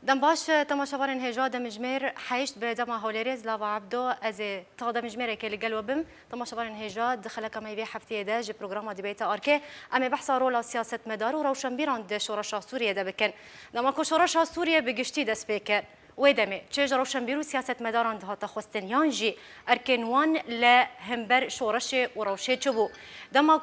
دم باش تماشاوان هجا دمجمر حيشت بدما هوليريز لابا عبدو از تا دمجمر كي قالوا بم تماشاوان هجا دخل كما يبي حفتي دا جي بروجرام ديبيت اركي ام بحث رولا سياسه مدار وروشنبيران د شورش سوريا دا بكن دما كو شورش سوريا بگشتي د سبيكر ويدمي تشج روشنبيرو سياسه مداران ده تخستن يانجي اركن وان لهمبر شورش وروشه چبو دما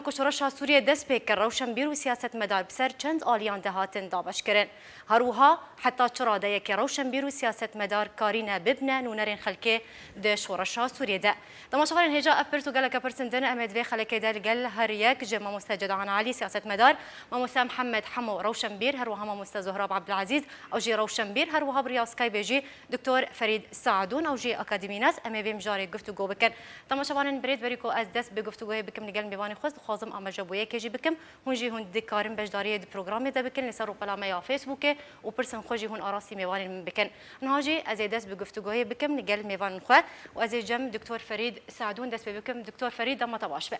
کو شورش سوریه دست پیکر روشنبیر و سیاست مدار بسر چند آلیان دهاتن دابش کرن هروها حتی چرا ده یک روشنبیر و سیاست مدار کارینه ببنن و نرین خلکه ده شورش سوریه ده دما شغالین هجا اپرتو گلک پرسندن امد وی خلکه ده لگل هر یک جمع مستجد عن علی سیاست مدار ما مسا محمد حمو روشنبیر هروها ما مستا زهراب عبدالعزیز او جی روشنبیر هروها بریا سکای بیجی دکتور فرید سعدون او جی اکادمی ناس ام وی مجاری گفتگو بکن دما شغالین برید بریکو از دست بگفتگو بکم نگل میوانی خواست خازم آماجه بویه که جی بکم هونجی هون دکارم بجداری د پروگرامی ده بکن لسر روپلامه یا فیسبوک و پرسن خوجی هون آراسی میوانی من بکن نهاجی از دست بگفتگوی بکم نگل میوان خو و از جم دکتور فرید سعدون دست بکم دکتور فرید دم تباش به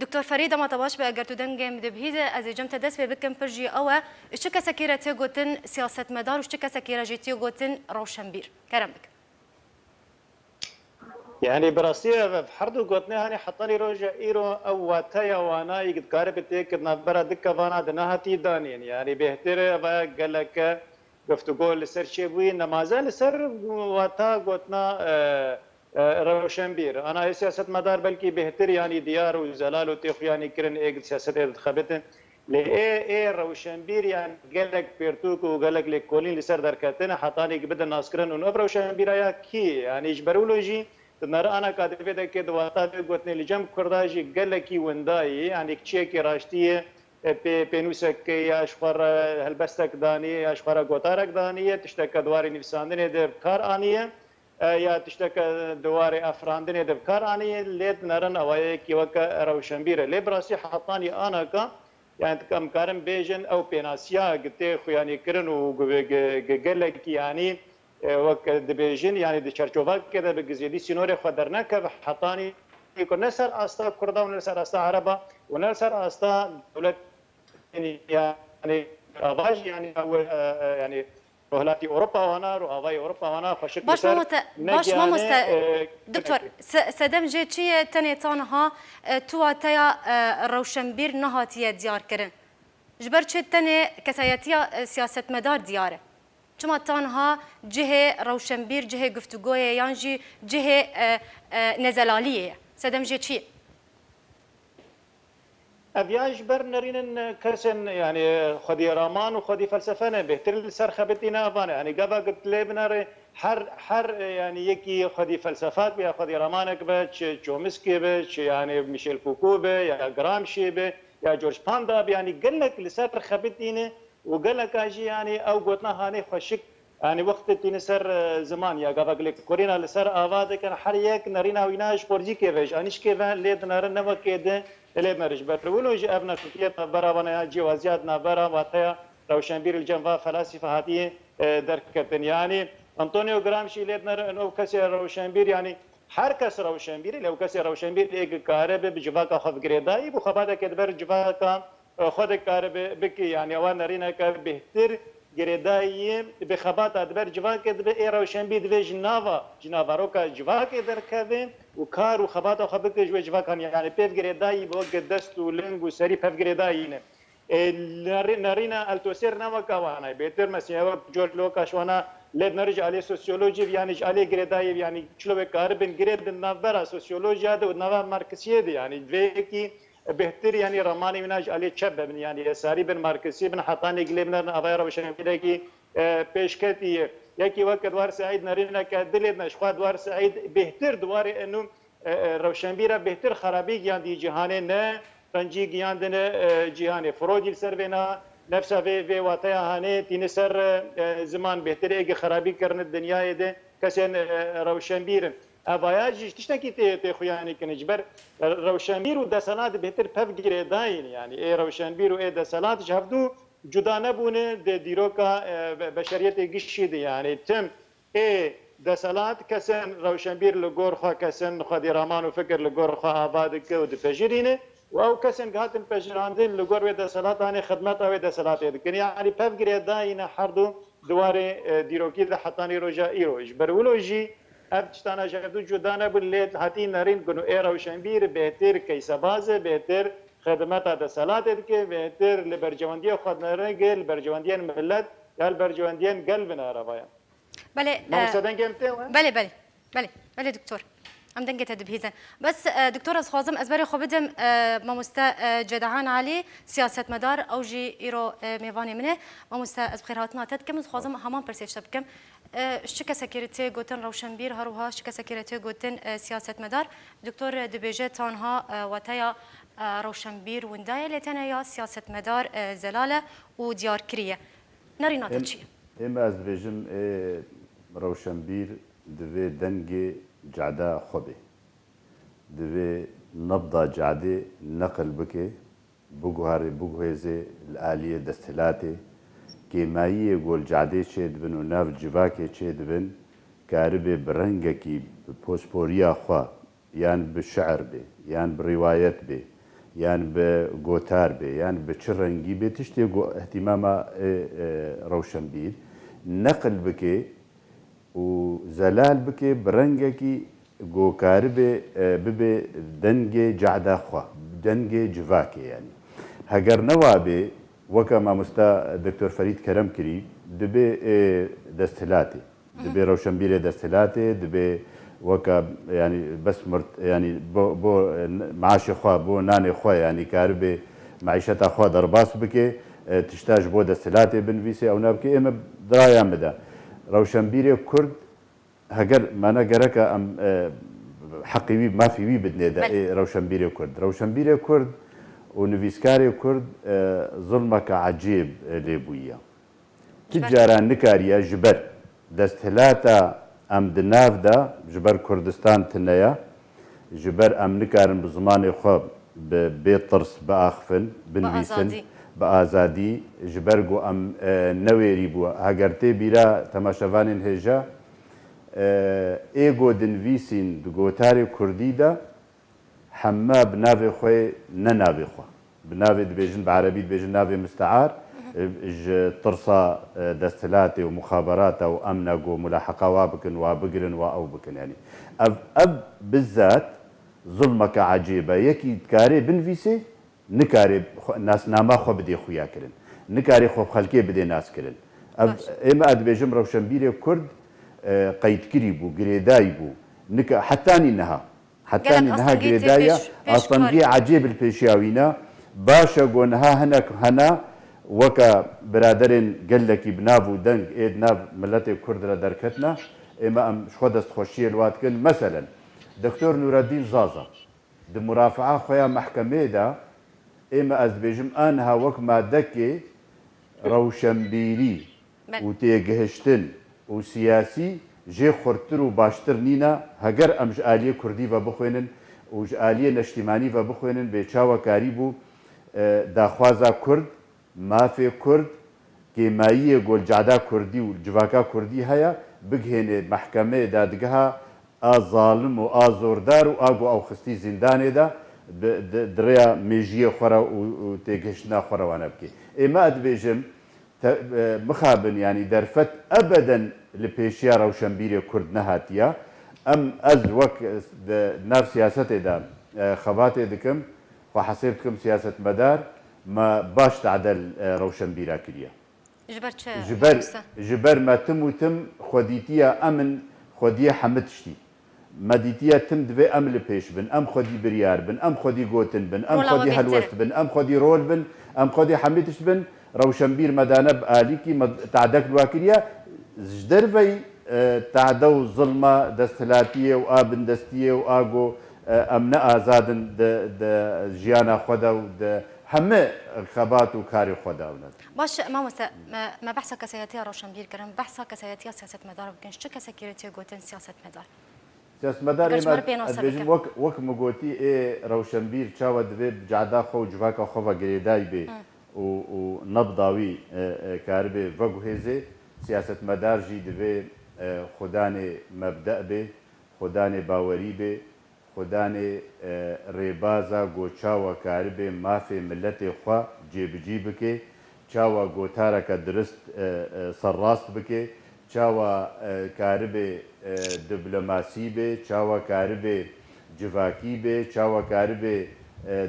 دكتور فريد ما طباش بأجر تدنجم دبهيزة از جم تدس بكم برجي أو اشتكى سكيرة تيجوتن سياسة مدار واشتكى سكيرة جي تيجوتن روشنبير كرمك يعني براسية بحردو قوتني هاني حطاني روجا إيرو أو واتايا وانا يقد قارب تيك نبرا دكا فانا دناهتي دانين يعني بهتر قال لك گفتگو لسر شبوي نمازه لسر واتا قوتنا روشنبير انا سياسه مدار بلكي بهتر يعني ديار وزلال وتيخ يعني كرن ايج سياسه انتخابات لاي روشنبير يعني قال لك بيرتوك وقال لك لكولين لسر دركاتنا حطاني بدا ناسكرن ونو روشنبير يا كي يعني اجبرولوجي نرى انا كاتبه ده كده واتا قوتني لجم كرداجي قال لك ونداي يعني تشيكي راشتيه بينوسك يا اشخر هلبستك داني اشخر قوتارك دانيه تشتكى دواري نفساندنه ده كار انيه یا تشتک دوار افراندن دبکار آنی لید نرن اوای کی وک روشنبیر لیبراسی حطانی آنا کا يعني كم كارم بيجن او بيناسيا قلت خو يعني كرن وقال لك يعني وك دبيجن يعني دي شرچوفا كده بجزيدي سينوري خدرناك حطاني يكون نسر استا كردا ونسر استا عربا ونسر استا دولت يعني رواج يعني او يعني رهلاتي اوروبا وانا رواي اوروبا وانا خشك باش ما دكتور سدم جيتشي تاني تانها تو تايا روشنبير نهاتيه ديار كرن جبر تاني كسايتيا سياسه مدار دياره كما تانها جهه روشنبير جهه گفتگويه يانجي جهه نزلاليه سدم جيتشي افياج برنرين كرسن يعني خدي رامان وخدي فلسفه بهتر السر خبتنا افانا يعني قبل قلت لي حر يعني يكي خدي فلسفات بيا خدي رامانك بتش تشومسكي بتش يعني ميشيل فوكو بي يا جرامشي بي يا جورج باندا يعني قال لك لسر خبتنا وقال لك اجي يعني او قلنا هاني خشك يعني وقت تنسر زمان يا قبل لك كورينا لسر افاد كان حريك نرينا ويناش قرجي كيفش انيش كيف ليد نرن وكيد اللي مرج بتقولوا ابنا تركيا برا جوازيات نبرا واتيا روشنبير الجنفا فلاسفه هذه دركتن يعني انطونيو جرامشي ليدنا انه كسر روشنبير يعني حركه روشنبير لو كسر روشنبير ايج كارب بجواكا خذ جريداي بخباده كدبر جواكا خذ كارب بك يعني وانا رينا بهتر جريداي بخبات ادبر جواكا دبر روشنبير دبر جنافا روكا جواكا دركبن وكار وخبات وخبك جواكا يعني بيف جريداي بوق دست ولنج وسري بيف جريداي نارينا التوسير نوكا وانا بيتر مسيا جورج لوكاش وانا لد نرجع عليه سوسيولوجي يعني عليه جريداي يعني شلو كاربن جريد النافرا سوسيولوجيا ده ونافا ماركسيه دي يعني فيكي بهتر يعني رماني مناج عليه تشبب يعني يساري بن ماركسي بن حطاني قلبنا افيرا وشنبيدكي بيشكتي يكي وقت دوار سعيد نرينا كدلنا شخوا دوار سعيد بهتر دوار انه روشنبيره بهتر خرابي يعني جهانه نه رنجي جياندنا جهانه فروجي سرفنا نفسها في واتيا هاني تنسر زمان بهتر ايجي خرابي كرن الدنيا ده كسن روشنبير افاياج تشتكي تخوياني كنجبر روشنبير ودسنات بهتر بفجر داين يعني اي روشنبير واي دسنات جهدو جدا نبونه ديروكا بشريته قشيد يعني تم اي دسالات كسن روشنبير لغور خا كسن خدي رامان وفكر لغور خا ابادك ودفجرينه و کەسێن هاتن پێژراندن لە گۆر وێ دەسەڵاتانێ خدمەت ئەوێ دەسەڵاتێ دکن یعنی پێبگرێ داینە هەردوو دوارێ دیرۆکی لە حەتانی ڕۆژە ئیرۆژ بەرولۆژی ئەف تشتانە ژەردوو جودا نەبوون لێت هاتی نەرین گون و ئێرە ڕەوشەنبیر بێتر کەیسەبازە بێتر خدمەتە دەسەڵاتێ دکێ بێتر لە بەرجەوەندیە خودنەرەنگە لە بەرجەوەندیان ملت یا لە بەرجەوەندیان گەل بنارەبایە بله مامۆستادەنگێم تێوە بله بله بله بله دكتور ام دنگت دبهیزن بس دكتور از خوازم از برای خوب بدم ماموستا جدعان علی سیاست مدار او جی ایرو میوانی منه ماموستا از بخیرات ناتت کم از خوازم همان پرسیش بکم شکه سکیریتی گوتن روشنبیر هروها شکه سکیریتی گوتن سیاست مدار دكتور دبیجه تانها وتایا روشنبیر وندای لتنه یا سیاست مدار زلاله و دیار کریه نری ناتت چیه؟ اما از بيجم روشنبير دوي دنجي جعدا خبي دوي نبضة جعدي نقل بكي بوغهاري بوغهيزي الآلية دستلاتي كيماية قول جعدي شيد بن وناف جواكي شيد بن كاربي برنجكي بوسبوريا خوا يان بالشعر بي يان بالروايات بي يعني بجوتار بي يعني بتشرنجي بي تشتي اهتماما روشنبير نقل بكي وزلال بكي برنجكي جو كاربي ببي دنجي جعدا خوا دنجي جواكي يعني هجر نوابي وكما مستا دكتور فريد كرم كري دبي دستلاتي دبي روشنبير دستلاتي دبي وكا يعني بس يعني بو معاش خوا بو ناني خوا يعني كاربي معيشة خوا درباس بكي تشتاج بو دستلاتي بنفيسي او نابكي اما درايا مدى روشنبيري كرد هجر ما انا جركا ام حقي ما في وي بدنا روشنبيري كرد روشنبيري كرد ونفيسكاري كرد ظلمك عجيب ليبويا تجارا نكاريا جبر دستلاتا ام دناف دا جبر كردستان تنيا جبر ام نكارن بزمان خوب بطرس باخفن بنفيسن بآزادي جبرجو ام نويري بو هاجرتي بيرا تماشافان هجا ايجو دنفيسين دغوتاري كردي دا حما بنافي خوي ننافي خو بنافي دبيجن بعربي دبيجن نافي مستعار طرصة دستلاتي ومخابرات او امنق وملاحقه وابكن وابقرن واو بكن يعني اب بالذات ظلمك عجيبه يكي تكاري بنفيسي نكاري ناس ناما خو بدي خويا كرن نكاري خو خلكي بدي ناس كرن اما ادبيجم روشنبيري كرد قيد كريبو قريدايبو حتاني نها قريدايا اصلا عجيب البيشاوينا باشا قونها هنا وكا برادرين قال لك بنافو دنك ايد ناف ملتي كرد دركتنا اما ام شخدست خوشيه الواتكن مثلا دكتور نور الدين زازا مرافعه خويا محكمه دا اما از بيجم انها وك ما دكي روشنبيري وتيجهشتن وسياسي جي خورتر وباشتر نينا هجر امج آلية كردي وبخوينن وج آلية نشتماني وبخوينن بيتشاوى كاريبو داخوازا كرد مافي كرد كيماية قول جعدا كردي وجواكا كردي هيا بقهن محكمة دادقها ظالم وآزوردار وآقو أو خستي زندان دا دريا ميجيه خورا وتيجهشنا خورا وانا بكي اما ادبيجم مخابن يعني درفت ابدا لبيشيا روشنبيري كرد نهاتيا ام از وك نار سياسته دا خباتي دكم وحسبتكم سياسه مدار ما باش تعدل روشنبيرا كريا جبر ما تم وتم خديتيا امن خديه حمدشتي مديتيا تم دبي ام لبيش بن ام خدي بريار بن ام خدي جوتن بن ام خدي هلوست بن ام خدي رول بن ام خدي حميتش بن روشنبير مدانب آليكي تعدك الواكريا جدرفي تعدو ظلمة دستلاتية وآبن دستية وآقو أمنا آزادن د جيانا خدا ود همه خبات وكاري خدا ولاد باش ما بحثا كسياتية روشنبير كرم بحثا كسياتية سياسة مدار بكن شو كسكيرتي قوتن سياسة مدار سياسة مدار بيجم وك مقوتي روشنبير شاود دبي جعدا خو جواكا خوا قريداي بي ونبضاوي كاربي فوق هزي سياسة مدار جي دبي خداني مبدأ بي خداني باوري بي خودانێ ڕێبازە گۆچاوە کاربێ مافێ ملەتێ خوا جێبجی بکێ چاوە گۆتارەکە درست سەرڕاست بکێ چاوە کاربێ دیبلۆماسی بێ چاوە کاربێ جڤاکی بێ چاوە کاربێ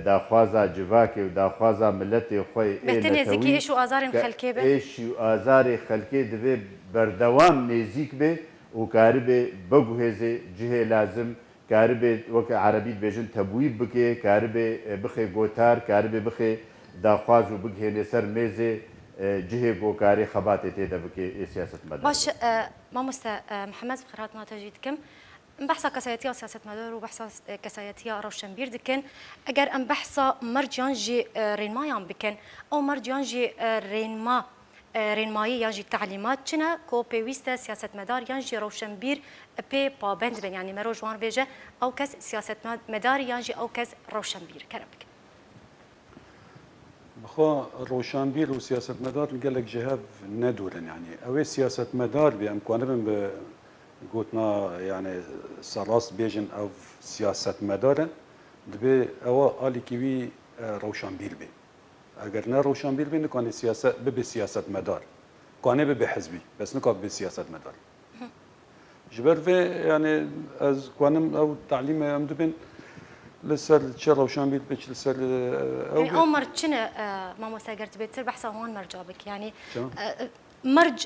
داخوازە جڤاکێ و داخوازە ملەتێ خۆی نێزیکی ئێش و ئازارên خەلکێ بێ ئێشی و ئازارێ خەلکێ دەبێ بەردەوام نێزیک بێ و کاربێ بەگوهێزێ جهێ لازم کاربێ وەکە عەرەبیت بێژن تەبویب بکێ کاربێ بخێ گۆتار کاربێ بخێ داخواز و بگهێنێ سەر مێزێ جهێ گۆکارێ خەباتێ تێدە بکێ سیاسەتمەدار باش مامۆستا محەممەد خێرات ناتەژی دکەم بحثا کەسایەتیە سیاسەتمەدار و بحثا کەسایەتیە ڕەوشەنبیر دکەن ئەگەر ئەم بەحسا مەرجیان ژێ ڕێنمایان بکەن ئەو مەرجیان ژێ ڕێنمایی یان ژی تعلیمات چنە کۆ پێویستە سیاسەتمەدار یان ژی ڕەوشەنبیر پێ پابند بن یانی مەرۆ جوان بێژە ئەو کەس سیاسەتمەداری یان ژی ئەو کەس ڕەوشەنبیر کەرە بکەن بخوا ڕۆشنبیر و سیاسەتمەدار gelek ji hev nedurin yani ew ê siyasetmedar bê em kanibin bi gotina yani serrast bêjin ew siyasetmedar in dibê ewa alîkî wî rewşenbîr bê eger ne rewşenbîr bê nikanî siyaset bibe siyasetmedar kanê bibe hizbî bes nika bibe siyasetmedar ji ber vê yani ez kanim ew talîmê em dibin لسر چه روشنبیر بچ لسر يعني عمر چنه مامۆستا گەر بێتتر بەحسا وان مەرجا بک ینی مەرج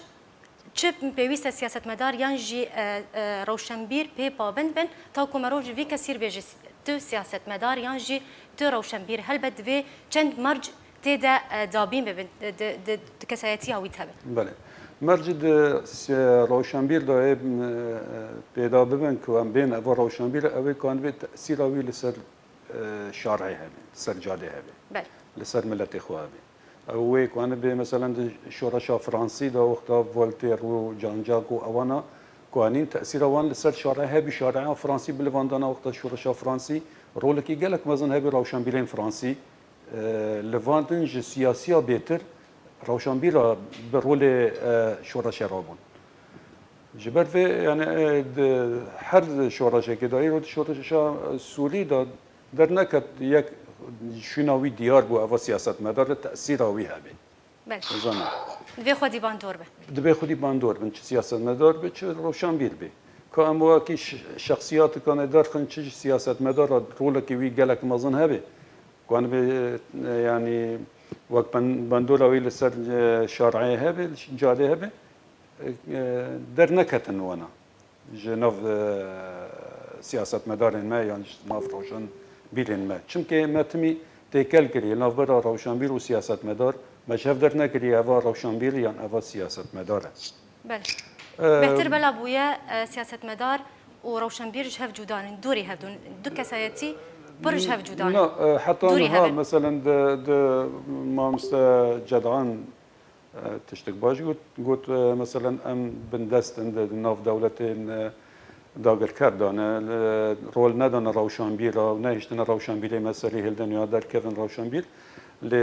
چ پێویستە سیاسەتمەدار یان ژی ڕەوشەنبیر پێ پابند بن تاکو مەرۆژ وی کەسیر بێژی تو سیاسەتمەدار یان ژی تو ڕەوشەنبیر هەلبەت divê چەند مەرج تێدا دابین ببن کەسایەتی هاویت هەبن بله مرج روشنبیر دایه پیدا ببین که ام بین اول روشنبیر اوی کان به تأثیر اوی لسر شارعی همی لسر جاده همی بله لسر ملت خواه همی اوی کان به مثلا شورشا فرانسی دا وقتا ولتیر و جان جاک و اوانا کانین تأثیر اوان لسر شارعی همی شارعی فرانسی بلواندانا وقتا شورشا فرانسی رول کی گلک مزن همی روشنبیرین فرانسی لواندن ج سیاسیا بهتر روشنبیر به رول شورش رابون جبر و یعنی هر شورش که دایی رو شورش سوری داد در نکت یک شناوی دیار بو اوا سیاست مدار تأثیر آوی همی بله زنا دوی خودی باندور به دبی خودی باندور بن چه سیاست مدار به چه روشنبیر به که اما کی شخصیت کنه در خن چه سیاست مدار رول کی وی گلک مزن هبه کان به یعنی وقت بندور اوی لسر شارعی هبه جاده هبه در نکتن وانا جناف سیاست مدارن ما یعنی ناف روشن بیرن ما چونکه ما تمی تکل کری ناف برا روشن بیر و سیاست مدار مشهف در نکری اوا روشن بیر یعنی اوا سیاست مداره بله بهتر بلا بویا سیاست مدار و روشن بیرش هف جودان دوری هفدون دو کسایتی برش هف جودان لا حتى أنا مثلا د ما جدعان تشتك باش قلت مثلا ام بندست عند ناف دولتين داگر کردانه رول ندانه روشنبیر را نهشتن روشنبیر مسئله هلدن یا در کردن روشنبیر ل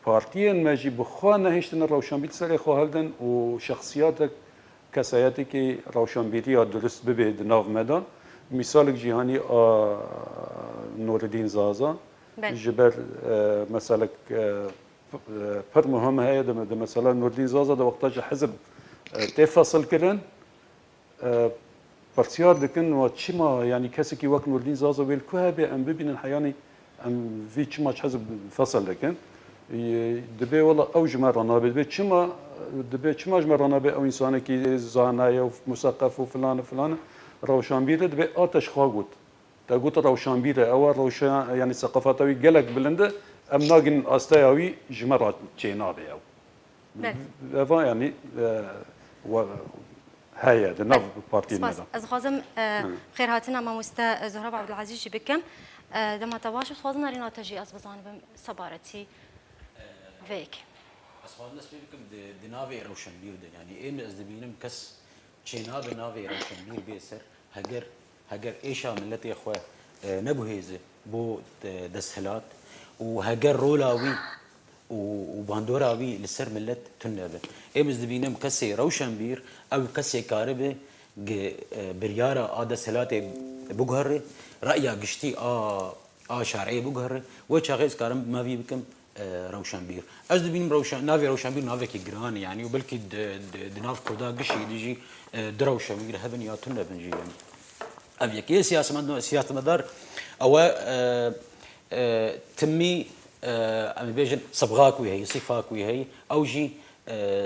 پارتیان مجی بخوا نهشتن روشنبیر سر خواهدن و شخصیات کسایتی که روشنبیری یا درست ببید ناف مدان مثال جهانی نوردین زازا جبر مثلا پر مهم هي ده مثلا نوردین زازا ده وقتاش حزب تفصل کردن پرسیار دکن و چی ما یعنی کسی که وقت نوردین زازا ویل که به ام ببینن حیانی ام وی چی ما حزب فصل دکن دبی والله او جمرنا به چی ما دبی چی ما جمرنا به او انسانی که زانای و مثقف و فلان فلان روشنبیر دبی آتش خواهد تا قلت روشنبیر او روشن یعنی ثقافتوی گلک بلنده ام ناگن استایوی جمرات چینا به او و یعنی و هيا ده ناف بارتي نظام از خازم خير هاتنا ما مست زهرة عبد العزيز بكم دما تواش خازنا رينا تجي از بزان بصبارتي فيك از خازنا اسمي بكم دنافي روشن بير ده يعني ايه از دبينم كس چينا بنافي روشن بير بيسر هجر ايشا ملتي اخوه نبوهيزه بو دسهلات وهجر رولاوي وباندوراوي لسر ملت تنبه امز دبينم كسي روشن بير او كسي كاربه بريارة عادة سلاتي بجهر رأي قشتي شرعي بجهر وشاغيز كارم ما في بكم روشنبير از ببینیم ناوی روشنبیر ناوێکی گران یعنی و بلکی دناو کردا گشی دیجی دروشنبیر هبن یا تون هبن جی یعنی اف یکی سیاستمدار او تمی ام بیجن صبغاکوی هی صفاکوی هی او جی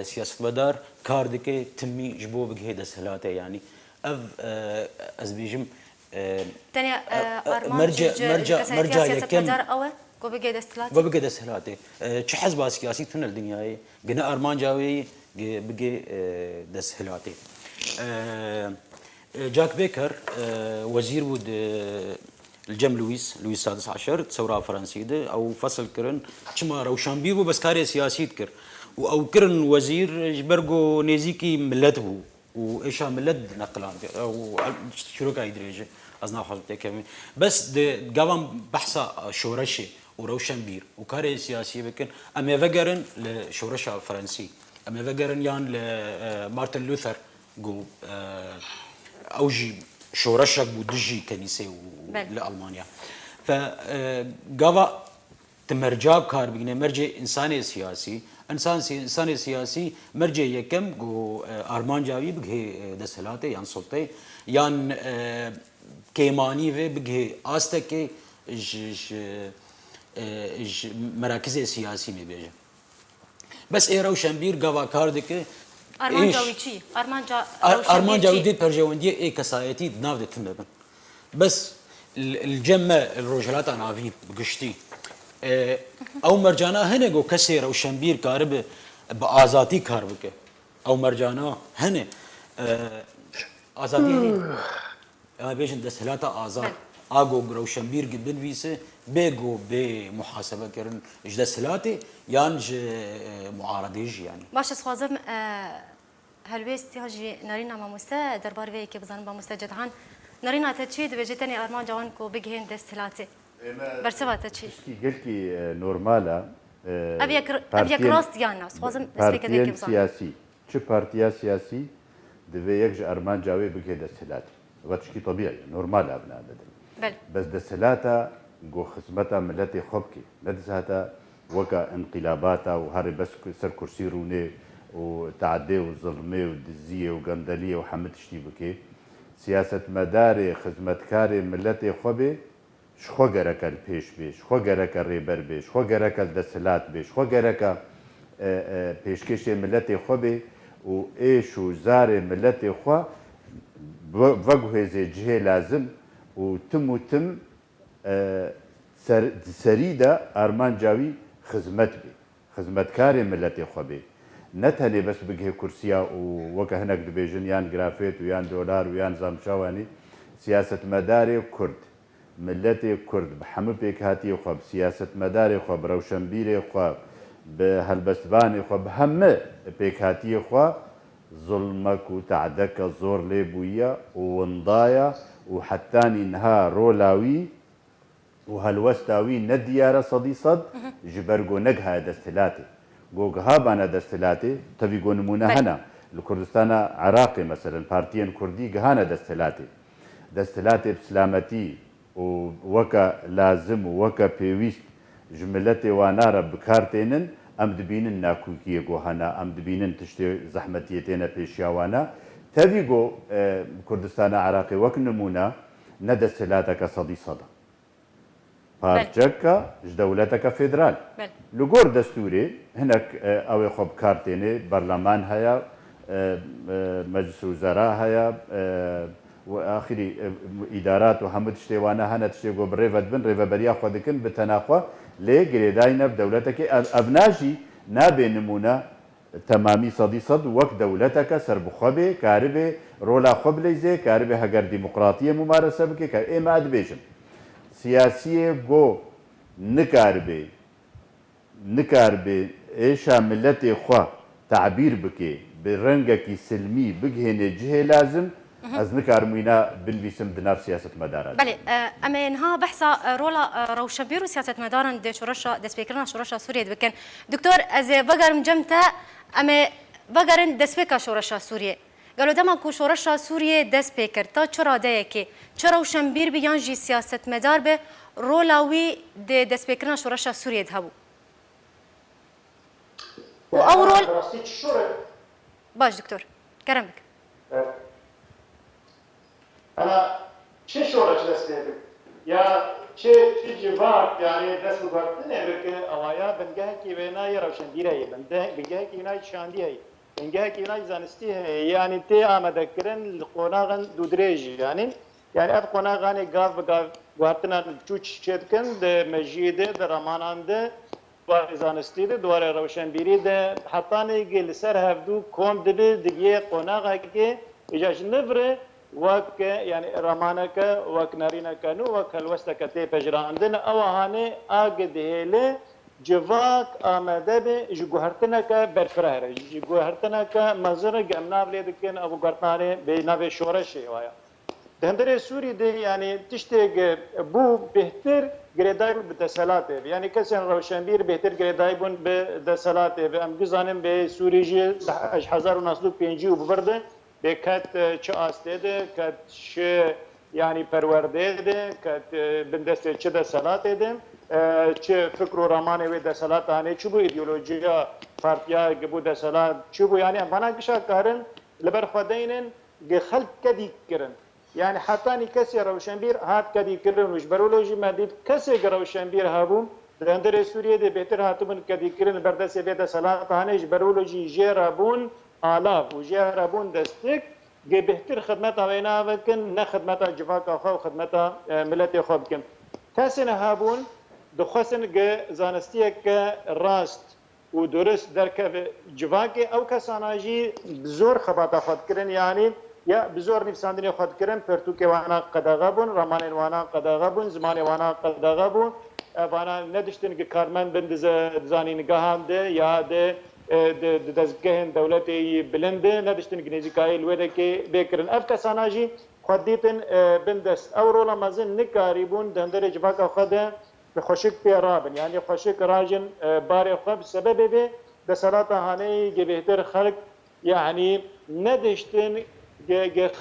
سیاستمدار کار دکه تمی جبو بگه دسهلاته یعنی اف از بیجم تاني مرجع يكم قو بقى دستهلاته چه حزب سياسي تون الدنيا قنا ارمان جاوي بقى دستهلاته جاك بيكر وزير بود الجم لويس السادس عشر ثوره فرنسيه او فصل كرن كما روشنبير بو بس كاري سياسي تكر او كرن وزير جبرجو نيزيكي ملته وايش ملت نقلان او شروكا يدريجه ازنا حزب كامل بس قام بحثا شورشي وروشنبير وكاري سياسي بكن اما فقرن لشورشا فرنسي اما فقرن يان لمارتن لوثر جو اوجي شورشك بودجي كنيسه لالمانيا فقava تمرجع كار بينا مرجع انساني سياسي انسان سياسي مرجع يكم جو ارمان جاوي بگه دسهلاته يان سلطه يان كيماني في بگه آستك مراكز سياسي مي بيجه بس اي روشنبير قava كار دك ارمان جاوي چی ارمان جاوي دي برجوندي اي كسايتي ناف دي تمبن بس الجمه الرجلات نافين بقشتي او مرجانا هنا جو كسر او شنبير كارب بازاتي كاربك او مرجانا هنا ازادي اما بيجن دسهلاتا ازاد اگو روشنبير جبن فيسه بيجو بمحاسبه كرن دسهلاتي يانج معارضيج يعني باش سوازم هلويستي هاجي نارينا ماموستا دربار في كي بزن باموستا جدعان نارينا تشيد بجتني ارمان جوان كو بيجهن دسهلاتي برسوا تشي قلتي نورمالا ابيك راست يانا سوازم سبيك ذيك بزن سياسي شو بارتيا سياسي دبي يكج ارمان جاوي بيجه دسهلات واتشكي طبيعي نورمال ابناء بل بس دسهلاتا جو خدمتا ملتي خبكي ندسهاتا وكا انقلاباتا وهاري بس سر كرسي روني وتعدي وظلمي ودزيه وقندليه وحمد شتيبكي سياسة مداري خدمتكاري ملتي خبي شخو گرک الپیش بی شخو گرک ریبر بی شخو گرک دسلات بی شخو گرک پیشکش ملت خو بی و ایش و زار ملت خو وجه جه لازم و تم سریدا ارمان جاوی خدمت بی خدمتکار ملت خو بی نتهني بس بجه كرسيا وكهنك دبيجن يان جرافيت ويان دولار ويان زامشاواني سياسة مداري كرد ملتي كرد بحمل بيك هاتي خو بسياسة مداري خو بروشنبيري خو بهلبستباني خو بهم بيك هاتي خو ظلمك وتعدك زور ليبويا ونضايا وحتاني نها رولاوي وهالوستاوي نديارة صدي صد جبرجو نجها دستلاتي جوجها بانا دستلاتي تبي جو نمونه هنا الكردستان عراقي مثلا بارتيان كردي جهانا دستلاتي بسلامتي ووكا لازم ووكا بيويست جملتي وانارا بكارتينن ام دبينن ناكوكي جوهانا ام دبينن تشتي زحمتيتين بيشياوانا تبي جو كردستان عراقي وك نمونه ندستلاتك صدي صدا بارجكا دولتك فيدرال لغور دستوري هناك او خب كارتيني برلمان هيا مجلس وزراء هيا واخري ادارات وحمد شتيوانا هنا تشتيغو بريفد بن ريفا بريا خدكن بتناقوا لي جريداينا بدولتك ابناجي نابي نمونه تمامي صدي صد وقت دولتك سربخبي كاربي رولا خبليزي كاربي هجر ديمقراطيه ممارسه بك كايما ادبيشن سياسية جو نكاربي إيشا ملتي خوا تعبير بكي برنجكي سلمي بجهن جهة لازم از نكارمينا بالبيسم دناف سياسة مدارات بله اما انها بحثا رولا روشنبير وسياسة مدارن دي شورشا دسبيكرنا شورشا سوريا بكن دكتور از بقرم جمتا اما بقرن دسبيكا شورشا سوريا گلو دما کو شورشا سوریه دست پیکر تا چرا ده که چرا شنبیر بیان جی سیاست مدار به رولاوی ده دست پیکرنا شورشا سوریه ده هبو و او رول باش دکتور کرم بک انا چه شورش دست پیکر یا چه جواب يعني دست بگرتنه بکن اوایا بنگاه کی بینای روشنگیری بنگاه کی بینای شاندی بنگاه کی بینای زانستی يعني تی آمده کرن قناغن دودریج يعني اف قناغانی گاف بگاف گرتنه چوچ چید کن ده مجیده ده رمانان ده دوار زانستی ده دوار روشنبیری ده حتی نگل سر هفدو کم دبی دیگه قناغه که اجاش نفره وك يعني رمانك وك نارينك نو وك الوستك تي بجراندن او هاني اگد هيله جواك آمده جوهرتنك برفرهر جوهرتنك منظر جمنا بليدكن ابو قرطاني بيناوي شورشي وايا دهندر سوري دي يعني تشتي بو بهتر گردای بدسلات يعني كسن روشنبير بهتر گردای بون بدسلات ام گزانم به سوریجی 1905 وبرده بكات چه آستده کات چه يعني پرورده ده کات بندست چه دسالات ده چه فکر و رمانه و دسالات هنه چه بو ایدئولوژیا پارتیا گبو دسالات چه بو يعني بنا کشا کارن لبر خدینن خلق کدی کرن يعني حتى كسي روشنبير هات كدي كرن وش برولوجي مديد كسي روشنبير هابوم دندر سوريا دي بهتر هاتمن كدي كرن بردس بيت صلاه هانج برولوجي جيرابون آلاف و جهربون دستك جي بهتر خدمتها وينا وكن نه خدمتها جفاك خو خدمتها ملتي خو بكن تاسن هابون دخسن جي زانستيك راست و درست درك جفاك او كساناجي بزور خباتا خد كرن يعني يا بزور نفساندني خد كرن پرتوكي وانا قدغبون رمان وانا قدغبون زمان وانا قدغبون وانا ندشتن كارمن بند زاني نگاهام ده يا ده دزگهن دولتی بلنده ندشتن گنیزیکای الوده که بکرن اف کساناجی خودیتن بندست او رولا مازن نکاریبون دندر جواکا خود بخوشک پیرابن يعني خوشک راجن باري خب سبب به دسالات هاني بهتر خلق يعني ندشتن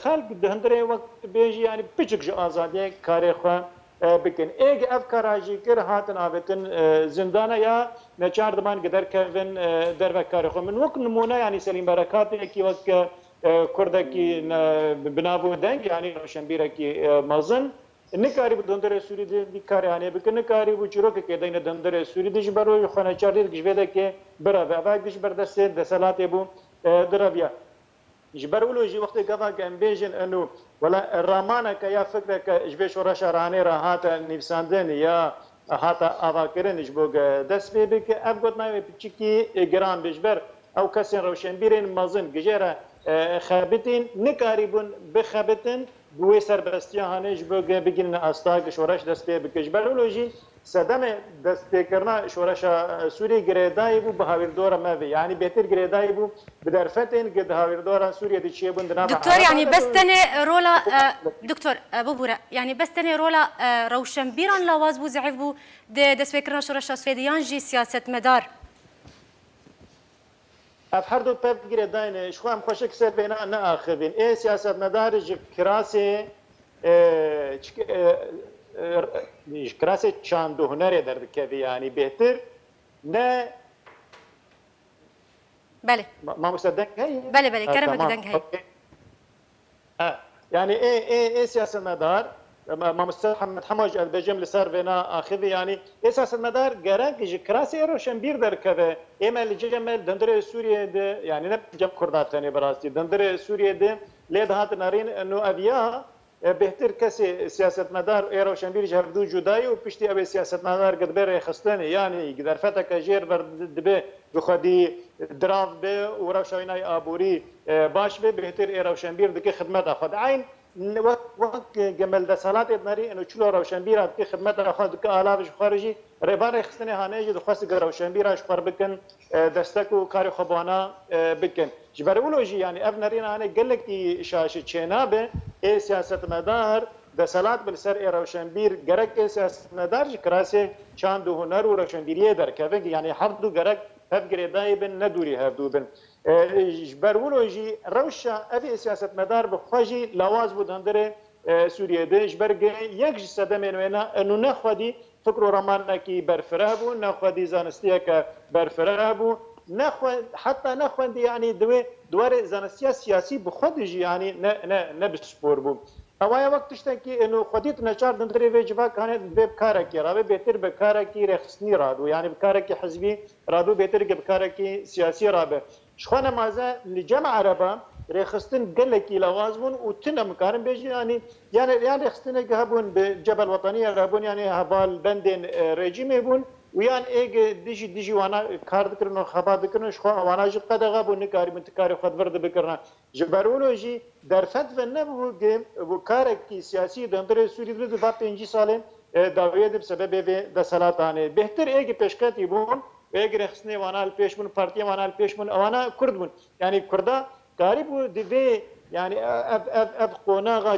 خلق دندر وقت بيجي يعني بچك آزادی کاری خو بکن ایگ افکاراجی کر هاتن آبتن زندانه یا نچار دمان قدر كفن در وکار خو من وقت نمونه يعني سليم بركات کی وقت کردکی بنابو دنگ يعني روشنبیره کی مازن نکاری بود دندر سوری دی کاری هانه بکن نکاری بود چروک که دین دندر سوری دیش برای خانه چاردی گشوده که برا و واقعش بردست دسالات بو درابیا جبرولوجي وقت قضا كان بيجن انه ولا الرمانك يا فكرك جبيش ورش راني راهات نفساندن يا هاتا اواكرن جبوك دس بيبك افقد ما بتشكي جرام بجبر او كسن روشنبيرين مازن جيره خابتين نكاريبون بخابتن بوي سربستيا هاني جبوك بيجن استاق شورش دس بيبك جبرولوجي صدم دست پیکرنا شورش سوری گریدای بو بهاویر دور ما وی یعنی بهتر گریدای بو بدرفتن که بهاویر دور سوریه دی چیه بند نه دكتور يعني بس تاني رولا دكتور ابو بورا يعني بس تاني رولا روشنبيران لاواز بو زعيف بو دست پیکرنا شورش سویدیان جی سیاست مدار اف هر دو پپ گریداین شو هم خوشک سر بینا نه آخرین ای سیاست مدار ج کراسی كراسة چاندو هنري در كذي يعني بهتر نه بله ما مصدق هي بله كرمك دنك هي يعني ايه سياسة مدار ما مستر محمد حماج البجم لسر بنا اخذ يعني ايه سياسة مدار جرك كراسة روشنبير در كذا اما اللي جمل دندر سوريا ده يعني نبجم كردات ثاني براستي دندر سوريا ده ليه هات نارين انه ابيا بهتر کسی سیاست مدار ایرو شنبیر جهردو جدایی و پشتی ابی سیاست مدار قد بره خستنی یعنی قدر فتك جير برد به بخدي دراف به و روشاینای آبوری باش به بهتر ایرو شنبیر دکی خدمت اخد عین وقت جمل دسالات ناری انو چلو روشنبیر دکی خدمت اخد دکی آلافش خارجی ربار خستنی هانه جد خواست روشنبیر اش خور بکن دستکو کاری خبانا بکن جبرولوجي يعني افنرين انا قال لك شاشه چنابه اي سياسه مدار دسالات بالسر اي روشنبير گرك اي سياسه مدار كراسه چاند هنر و روشنبيريه در كفن يعني حد گرك هف گرێدایی بن نەدووری هەردوو بن بەرولۆژی ڕەوشە ئەvê سیاستمەدار بخواژی لاواز بوو دەندرێ سووریێدە ji ber yek ji sedemên wê nû nexwedî fikr û remanekî berfireh bû nexwedî zanistiyeke berfireh bû heta nexwendî yanî divê duwarê zanistiya siyasî bi xwe de jî yanî ne bispor bû Ewaya wek tiştekî nû xwedî tu neçar dindirê vê civak hane vê bi karekî rabê bêtir bi karekî rêxistinî radû yanî bi karekî hizbî radû bêtir bi karekî siyasî rabe ji xwe nemaze li cem ereba rêxistin gelekî lawaz bûn û tu nemikarin bêjî yanî yan rêxistinekî hebûn bi Cebel Wetaniyê hebûn yanî heval bendên rejîmê bûn û yan êgê dijî wana kar dikirin û xeba dikirin ji xwe wana jî qedexa bû nikarîbin tu karê xwe vir dibikirine ji berwilo jî derfet ve nebû bû karekî siyasî dindirê Sûrî di va 5 salên dawiyê dib sebebê vê deselathanê bêhtir êgî pêşketî bûn êgî rêxistinê wana li pêş bûn partiya wana li pêş bûn ewana Kurd bûn yanî Kurda karî bû divê yani ev qonaxa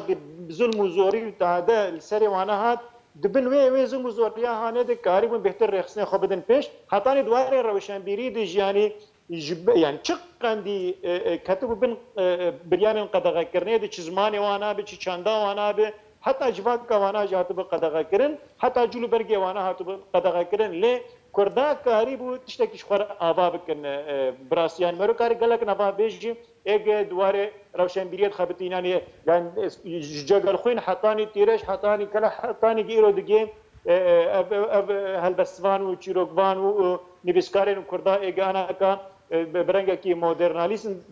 zulm û zorî û tade li serê wana hat dibin wê zulm û zoriya hane de karî bûn bêhtir rêxistinê xwe bidin pêş hetanî duwarê rewşenbîrî de jî yanî yani çi qendî ketibû bin biryanên qedexekirinê de çi zimanê wan nabe çi çanda wan nabe heta civaka wana jî hatibû qedexekirin heta cûlûbergê wana hatibû qedexekirin lê Kurda karî bû tiştekî ji xwe ava bikin birastiyan mero karî gelek nava bêjî êgê duwarê rewşenbîriyê dixebitîn yanî ji cegelxwîn hetanî tîreş hetanî kele hetanî îro digê ev helbestvan û çîrokvan û nivîskarên Kurda êgê anaka birengekî modernalîstin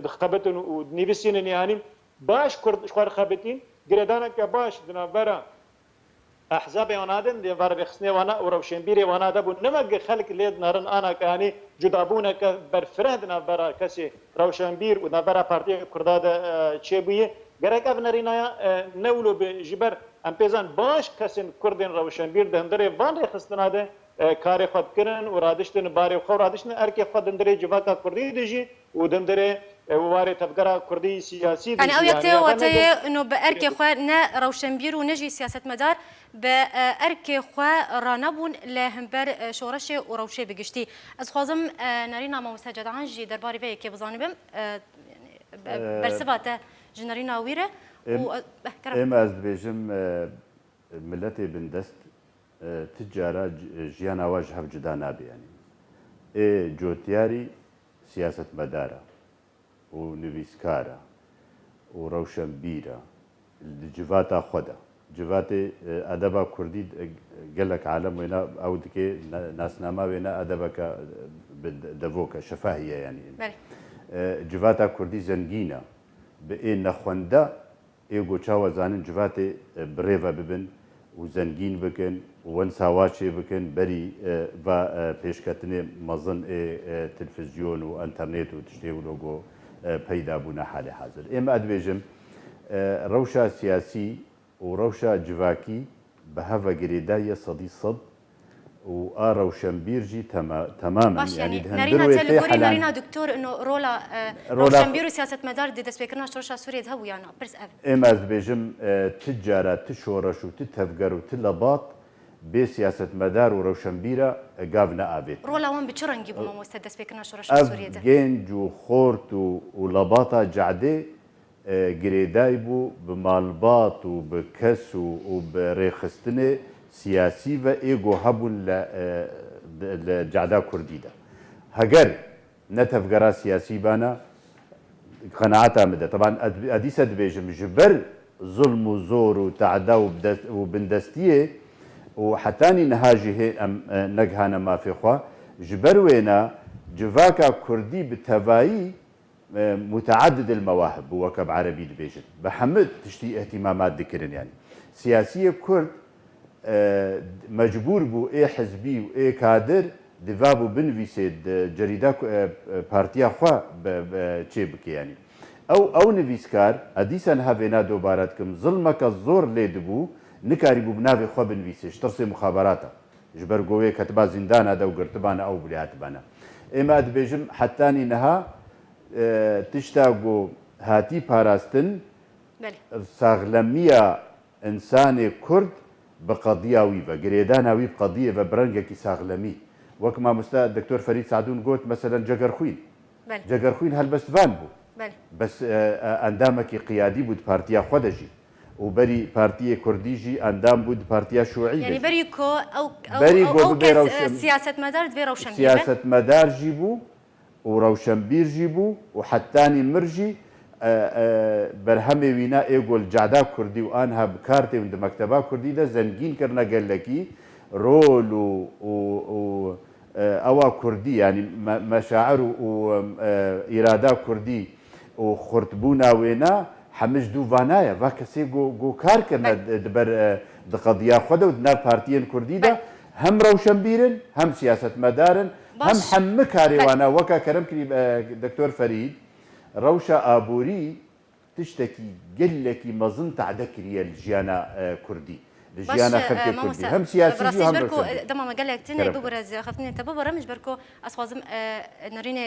dixebitin û nivîsînin yanî baş Kurd ji xwe dixebitîn girêdaneke baş di navbera احزابê wana din dê vervexistinê wana û rewşenbîrê wana de bû nemege xelk lê narin anaka yanî cudabûneke berfireh di navbera kesê rewşenbîr û navbera Partiya Kurda de çêbûyê gerek ev nerînaya newlo bi ji ber em pêzan baş kesên Kurdên rewşenbîr di hindirê van rêxistina de karê xwe dikirin û radiştin barê xwe radiştin erkê xwe dindirê civaka Kurdî de jî û dindirê warê tevgera Kurdî siyasî yani ew yekê wateye û bi erkê xwe ne rewşenbîr û ne jî siyasetmedar bi erkê xwe ranebûn li hember şoreşê û rewşê bigiştî ez xwazim nerîna Mamoste Cedahan jî derbarê vê yekê bizanibim bersiva te ji nerîna wî re em ez dibêjim milletê bindest ti cara jiyana we ji hev cuda nabe yanî ê cotiyarî siyasetmedara û nivîskara û rewşenbîra li civata xwe de civatê edeba Kurdî gelek alem wêne ew dike nasnama wêne edebeke devoke şefahiye yanî civata Kurdî zengîn e bi ê nexwenda ê goça we zanin civatê birêve bibin û zengîn bikin û wensa waçê bikin berî va pêşketinê mezin ê televîzyon û internet û tiştê logo peyda bûne halê hazir êm dibêjim rewşa siyasî û rewşa civakî bi heva girêdayê sedî sed û a rewşenbîr jî temamen yani nerîna te li gorî nerîna doktor rola rewşenbîr û siyasetmedar di destpêkirina şoreşa Sûriyê de hebû yana pirs ev êm ez dibêjim ti cara ti şoreş û ti tevger û ti lebat bê siyasetmedar û rewşenbîra gav neavêt rola wan bi çi rengî bû Mamoste destpêkirina şoreşa Sûriyê de genc û xort û lebata cadê girêday bû bi malbat û bi kes û bi rêxistinê siyasî ve êgo hebûn li cada Kurdî de heger ne tevgera siyasî bana qenaeta min de teban edîse dibêjim ji ber zulm û zor û teada û bindestiyê û hetanî niha jî em negihane mafê xwe ji ber wêne civaka Kurdî bi tevayî متعدد المواهب وەکە بعربی dibêjin bi hemû tiştî ihtimâmat dikirin yani siyasiyê Kurd mecbûr bû ê hizbî û ê kadir diva bû binivîsê cerîda partiya xwe çê bike yanî ew nivîskar edîsan hevêna dobare dikim zilmeke zor lê dibû nikarî bû bi navê xwe binivîsê ji tirsê muxaberata ji ber govê ketiba zîndana de û girtibana ew bilê hatibana êm dibêjim hetanî niha tişta got hatî parastin saxlemiya insanê Kurd bi qediya wî ve girêdana wî bi qediyê ve bi rengekî saxlemî وەک مامۆستا دکتۆر فەرید سعدون گوت مەسەلەن جەگەرخوین بله جەگەرخوین هەلبەستوان بوو بله بەس ئەندامێکی قیادی بوو پارتیا خۆ دەژی و بەری پارتیە کوردیژی ئەندام بوو پارتیا شوعی يعني دەژی. بريكو بري او قول ببي كس روشن. سياسة مدار دبي روشن سیاستمەدارژی بوو و ڕەوشەمبیرژی بوو و حتانی مرژی بەرهەمێ وینا ئێگۆل جادا کوردی و ئانها بکارتێ دە مەکتەبا کوردیدا زەنگین کردنە گەلەکی ڕۆل و ئەوە کوردی ینی مەشاعر و ئیرادا کوردی و خورتبوو ناوێنە هەمش دوووانایە وا کەسێ گۆ کارکردە دبەر دقەدیا خۆدە و ناو پارتیەن کوردیدا هەم ڕەوشەمبیرن هەم سیاستمەدارن هەم هەممە کارێوانە وەکە کەرم کردی دکتۆر فەرید ڕەوشە ئابووری تشتێکی گەلێکی مەزن تعدە کریە لە ژیانە کوردی لە ژیانە خەڵکی کوردی هەم سیاسی هەم دەمامە گەلێک تنێ ببرز خفتنی تە ببرە مش بەرکۆ ئەسوازم نەرینێ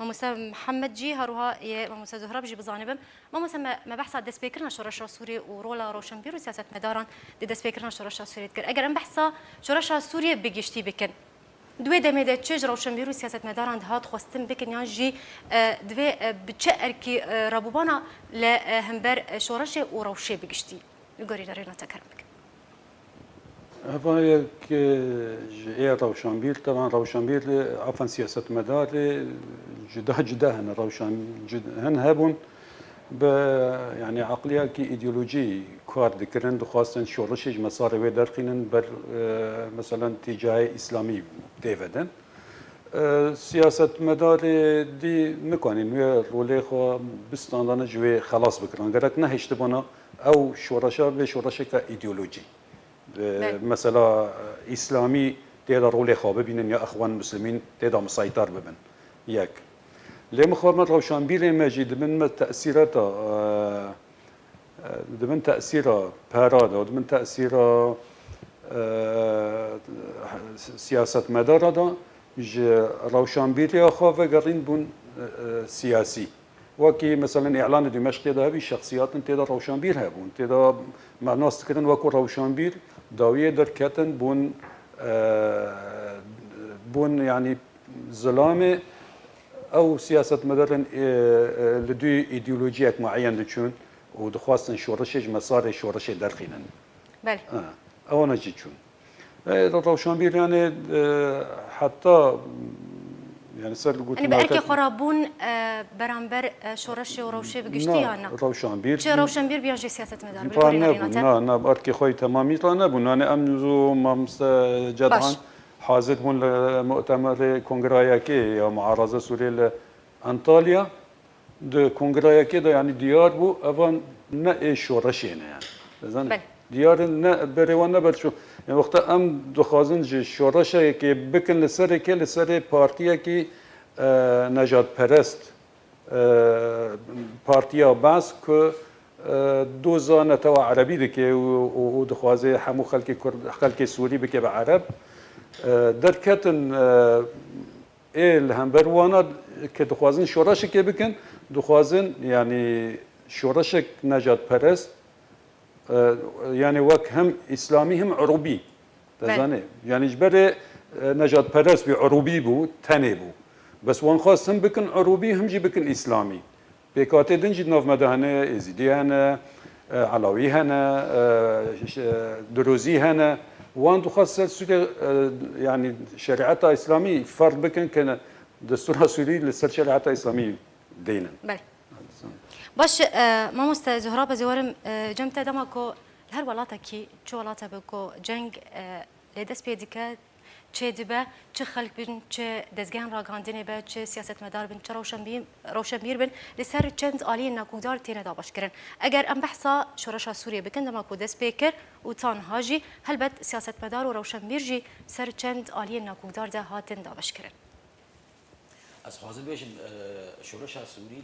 مامۆستا محەممەد جی هەروها مامۆستا زۆهرا بژی بزانێ بم مامۆستا مە بەحسا دەستپێکردنە شۆڕەشە سووریە و ڕۆڵە ڕۆشنبیر و سیاسەتمەداران دە دەستپێکردنە شۆڕەشە سووریت کرد ئەگەر ئەم بەحسا شۆڕەشە سووریە بگشتی بکەن دوێ دەمێدە چێژ ڕەوشەمبیر و سیاسەتمەداران هات خواستن بکەن یان ژی دوێ بچە ئەرکی ڕەبووبانە لە هەمبەر شۆڕەشێ و ڕەوشێ بگشتی گۆری دەڕێنەتە کەرم بکەن هەیەک ڕەوشەمبیر طبعا ڕەوشەمبیر عفەن سیاسەتمەدار جدا جدا هەن هەن هەبوون بە يعني عقلياكي ايديولوجي كار دكرن دخواستن شورشش مسار وي درخينن بر مثلا تجاه اسلامي ديفدن سياسة مدار دي نكونين وي رولي خو بستاندان جوي خلاص بكران غيرك نه اشتبانا او شورشا بشورشا كايديولوجي مثلا اسلامي تيدا رولي خو ببينن يا اخوان مسلمين تيدا مسيطر ببن ياك ليه مخابرات روشنبير ماجي ضمن تأثيراتها ضمن تأثيرها بهرادا وضمن تأثيرها سياسة مداردا روشنبير يا خافة قرين بون سياسي وكي مثلا إعلان دمشق تدا هبي شخصيات تدا روشنبير هبون تدا مع ناس تكرن وكو روشنبير داوية دركتن بون يعني ظلامه او سياسه مدرن لدو ايديولوجيات معين دچون ودخواستن شورشش مسار شورش درخينن بله او نجي چون روشنبير يعني حتى يعني سر قلت يعني بأركي خرابون برامبر شورشي وروشي بقشتي انا روشنبير چه روشنبير بيجي سياسه مدار بالقرينه نا بأركي خوي تمامي لا نبون انا امنزو مامس جدعان حاضر هون لمؤتمر كونغراياكي يا معارضة سوريا لأنطاليا ده كونغراياكي ده يعني ديار بو أفان نا شورشينا يعني بله ديار نا بريوانا برشو يعني وقتا أم دخازن جي شورشة كي بكن لسر بارتيا كي نجات پرست بارتيا باس كو دوزانة توا عربي دكي ودخوازي حمو خلقي سوري بكي بعرب درکتن ایل هم بروانا که دخوازن شورش که بکن دخوازن یعنی شورشک نجات پرست یعنی وک هم اسلامی هم عروبی دزانه یعنی جبره نجات پرست بی عروبی بو تنه بو بس وان خواستن بکن عروبی هم جی بکن اسلامی بکاته دنجی ناف مدهنه ازیدی هنه علاوی هنه دروزی هنه وان دخص سوريا يعني شريعتها اسلامي فرض بكن كان دستورها سوري لسر شريعتها اسلامي دينا بله باش مامۆستا زهرا بەزێوەرم جەمتە دەماکۆ هەر وڵاتێکی چ وڵاتە بکۆ جەنگ لێدەست پێ دیکە چێ دبە چ خەڵک بن چ دەستگیان ڕاگەاندنێ بە چ سیاسەتمەدار بن چ ڕەوشەمبیر بن لەسەر چەند ئالیە ناکۆدار تێنەدا باشکردن ئەگەر ئەم بەحسا شۆڕەشە سووریە بکەن دەماکۆ دەست پێ کرد و تانهاژی هەلبەت سیاسەتمەدار و ڕەوشەمبیرژی سەر چەند ئالیە ناکۆداردا هاتن دابشکردن از حاضر بيجن شورشها سوري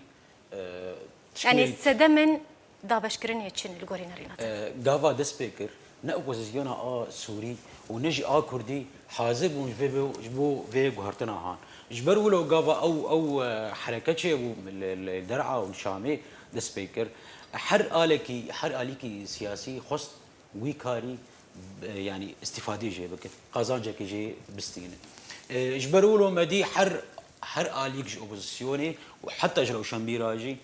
يعني سدمن دابشكرن يتشن الجورين رينات دافا دسبيكر نأوزيونا سوري ونجي كردي حازب ونجبو في جهرتنا هان جبروا لو جافا او حركتشي الدرعه والشامي دسبيكر حر آلكي سياسي خص ويكاري يعني استفادة جي بك قازان جاكي جي بستينه اجبروا له مدي حر آليك اوبوزيسيوني وحتى جلو شمبيراجي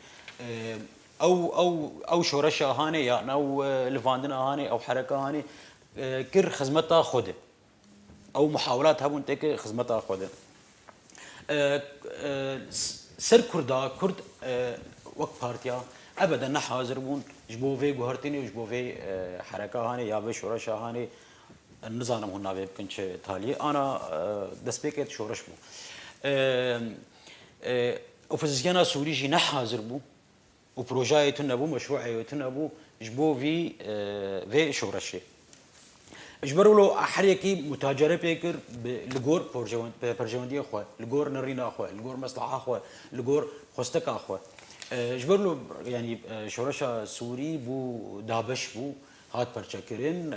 او شورشا هاني يعني او لفاندنا هاني او حركه هاني كر خدمتها خده او محاولات هبون تك خدمتها خده سر كرد وقت بارتيا ابدا نحاضر بون جبو في جوهرتيني وجبو في حركه هاني يا في شورشا هاني النظام هنا بكنش تالي انا دسبيكت شورش بو اوبوزيسيونا سوري جي نحاضر بو وبروجايتنا بو مشروعيتنا بو جبو في شورشي اجبروا له حريكي متاجره بيكر لغور برجوندي اخو لغور نرينا اخو لغور مصلحه اخو لغور خوستك اخو اجبر له يعني شورشا سوري بو دابش بو هات برشاكرين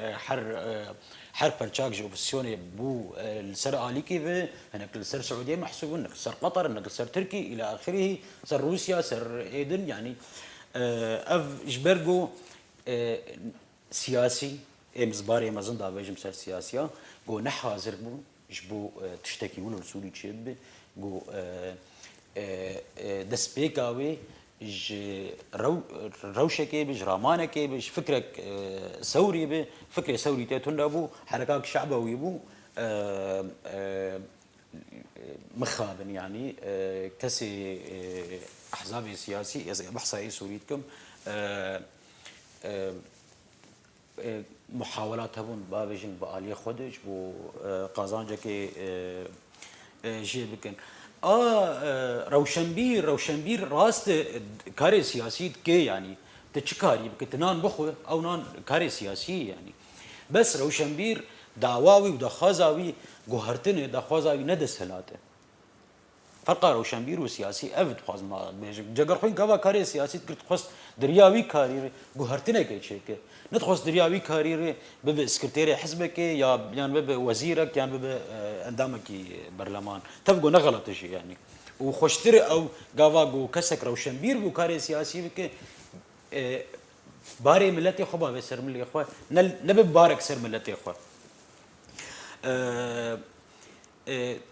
حر برشاك جوبسيوني بو السر اليكي في هناك السر السعوديه محسوبون هناك السر قطر هناك السر تركي الى اخره سر روسيا سر ايدن يعني اف اجبرجو سياسي مزباري ما زندا بيجم سر سياسيا جو نحاضر بو جبو تشتكي ولو سوري تشب جو دسبيكاوي ج روشكي بج رامانكي بج فكرك ثوري به فكره ثوري تاتون ابو حركات شعبوي بو مخابن يعني كسي احزاب سياسي بحصه سوريتكم محاولات هبون بابجن بالي خودج بو قازانجكي جي بكن روشنبير راست كاري سياسي كي يعني تشكاري بكتنان بخو او نان كاري سياسي يعني بس روشنبير دعواوي ودخازاوي جوهرتني دخازاوي ندس هلاته فرق روشنبير وسياسي افد خاز ما جگر خوين كوا كاري سياسي كرت خص درياوي كاري جوهرتني كي شيك ندخص درياوي كاري بب سكرتيري حزبك يا يعني بب وزيرك يعني بب اندامك برلمان تبقوا نغلط شيء يعني وخشتري او غاوا جو كسك روشنبير بو كاري سياسي بك باري ملتي خبا بسر ملي اخوه نبب بارك سر ملتي اخوه